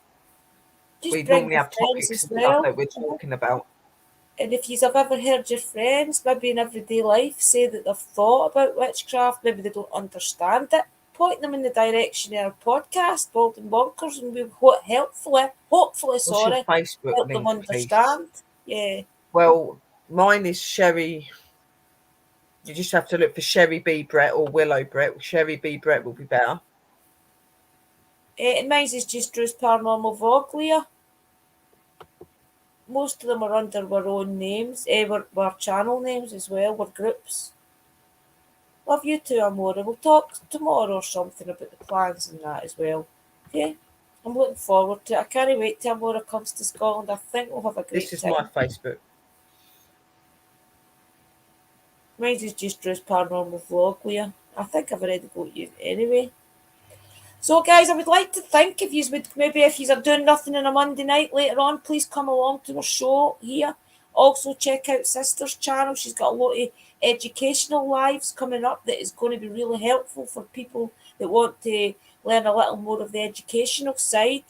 S2: we
S1: Just bring
S2: normally
S1: your
S2: have
S1: friends
S2: topics
S1: as
S2: and stuff
S1: well.
S2: that we're talking about.
S1: And if you have ever heard your friends, maybe in everyday life, say that they've thought about witchcraft, maybe they don't understand it, point them in the direction of our podcast, Bald and Bonkers, and we'll hopefully,
S2: What's your
S1: sorry,
S2: Facebook
S1: help them
S2: link, please?
S1: understand. Yeah.
S2: Well, mine is Sherry. You just have to look for Sherry B. Brett or Willow Brett. Sherry B. Brett will be better.
S1: And mine is just Drew's Paranormal Vlog, Leah. Most of them are under our own names, our channel names as well, our groups. Love you too, Amora. We'll talk tomorrow or something about the plans and that as well. Okay? I'm looking forward to it. I can't wait till Amora comes to Scotland. I think we'll have a
S2: This
S1: great
S2: is my
S1: time.
S2: Facebook.
S1: Mine is just Drew's Paranormal Vlog, Leah. I think I've already got you anyway. So, guys, I would like to think if you would maybe if you are doing nothing on a Monday night later on, please come along to our show here. Also, check out Sister's channel. She's got a lot of educational lives coming up that is going to be really helpful for people that want to learn a little more of the educational side.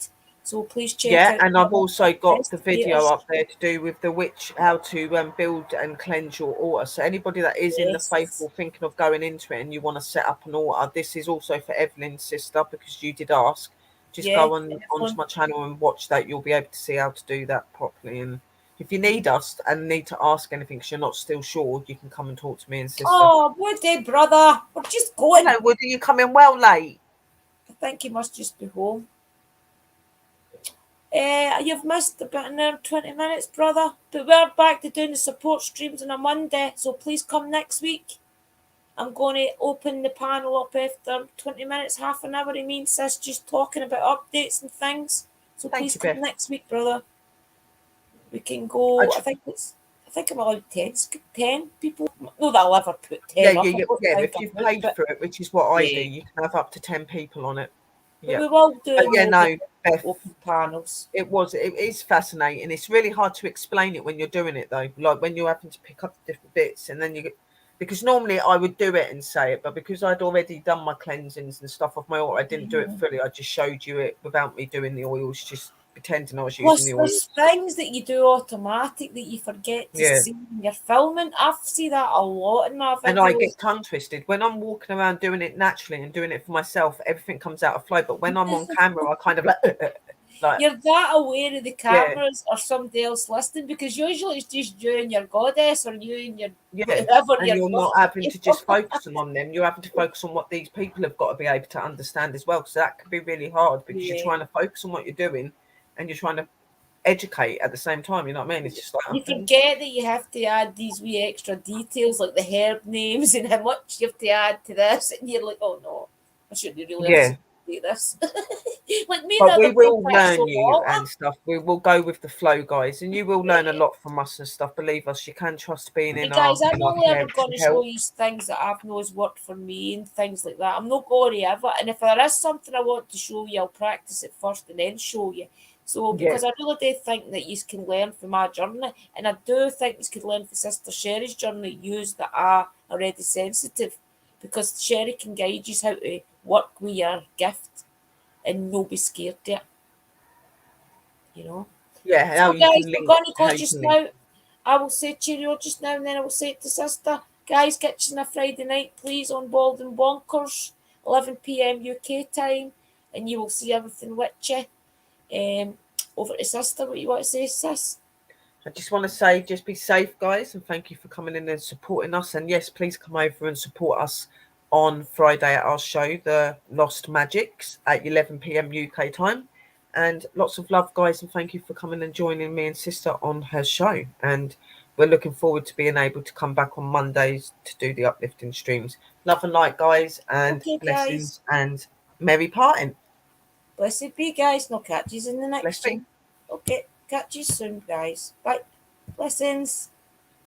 S1: So please check
S2: Yeah,
S1: out
S2: and I've also got the video
S1: investigators.
S2: up there to do with the witch, how to build and cleanse your altar. So anybody that is in the faith
S1: Yes.
S2: or thinking of going into it and you want to set up an altar, this is also for Evelyn's sister because you did ask. Just
S1: Yeah,
S2: go on onto
S1: definitely.
S2: my channel and watch that. You'll be able to see how to do that properly. And if you need us and need to ask anything because you're not still sure, you can come and talk to me and sister.
S1: Oh, Woody, brother. We're just going.
S2: Hello, Woody, you coming well late?
S1: I think he must just be home. You've missed about an hour and 20 minutes, brother. But we're back to doing the support streams on a Monday, so please come next week. I'm going to open the panel up after 20 minutes, half an hour. I mean, sis, just talking about updates and things. So
S2: Thank
S1: please
S2: you,
S1: come
S2: Beth.
S1: next week, brother. We can
S2: I
S1: go.
S2: tr-
S1: I think I'm allowed 10 people. No, that I'll ever put
S2: Yeah,
S1: 10 up. I don't
S2: yeah.
S1: think
S2: If
S1: I
S2: you've
S1: would,
S2: paid
S1: but
S2: for it, which is what I do,
S1: yeah.
S2: you can have up to 10 people on it.
S1: But
S2: Yeah.
S1: we will
S2: But
S1: do
S2: yeah,
S1: more than
S2: no, Beth,
S1: open panels.
S2: it is fascinating. It's really hard to explain it when you're doing it though. Like when you're having to pick up the different bits and then you get, because normally I would do it and say it, but because I'd already done my cleansings and stuff off my altar, I didn't do it fully. I just showed you it without me doing the oils, just pretending I was using
S1: Plus,
S2: the
S1: there's
S2: oils.
S1: things that you do automatic that you forget to
S2: Yeah.
S1: see when you're filming. I see that a lot in my
S2: And I
S1: videos.
S2: get tongue twisted when I'm walking around doing it naturally and doing it for myself. Everything comes out of flow. But when I'm on camera, I kind of like,
S1: You're that aware of the
S2: yeah,
S1: cameras or somebody else listening because usually it's just you and your goddess or you and your
S2: yeah.
S1: whoever
S2: And
S1: you're
S2: you're
S1: with.
S2: not having to just focus on them. You're having to focus on what these people have got to be able to understand as well. So that can be really hard because you're
S1: Yeah.
S2: trying to focus on what you're doing and you're trying to educate at the same time. You know what I mean? It's just like,
S1: You forget that you have to add these wee extra details like the herb names and how much you have to add to this, and you're like, oh no, I shouldn't really have
S2: yeah.
S1: to do this. Like me the
S2: But we
S1: other day
S2: will
S1: trying to
S2: learn
S1: show
S2: you
S1: water.
S2: and stuff. We will go with the flow, guys, and you will learn a
S1: Yeah.
S2: lot from us and stuff. Believe us, you can trust being
S1: Hey
S2: in
S1: guys, I'm
S2: our
S1: only
S2: care
S1: ever going
S2: to
S1: to show
S2: help.
S1: you things that I've knows worked for me and things like that. I'm not going to ever. And if there is something I want to show you, I'll practice it first and then show you. So
S2: Yeah,
S1: because I really do think that you can learn from my journey, and I do think you could learn from Sister Sherry's journey, use that are already sensitive, because Sherry can guide you how to work with your gift and not be scared of it. You know.
S2: yeah. How
S1: So
S2: you
S1: guys,
S2: can
S1: we're
S2: link,
S1: going to
S2: how
S1: go
S2: you
S1: just
S2: can link.
S1: now. I will say cheerio just now, and then I will say it to sister. Guys, catching a Friday night, please, on Bald and Bonkers, 11 p.m. UK time, and you will see everything with you. Over to sister, what you want to say, sis?
S2: I just want to say, just be safe, guys, and thank you for coming in and supporting us. And yes, please come over and support us on Friday at our show, The Lost Magics, at 11 p.m. UK time. And lots of love, guys, and thank you for coming and joining me and sister on her show. And we're looking forward to being able to come back on Mondays to do the uplifting streams. Love and light, guys, and
S1: Okay, guys.
S2: blessings and merry parting.
S1: Blessed be, guys. No catches in the next
S2: Bless me.
S1: stream. Okay, catch you soon, guys. Bye. Blessings.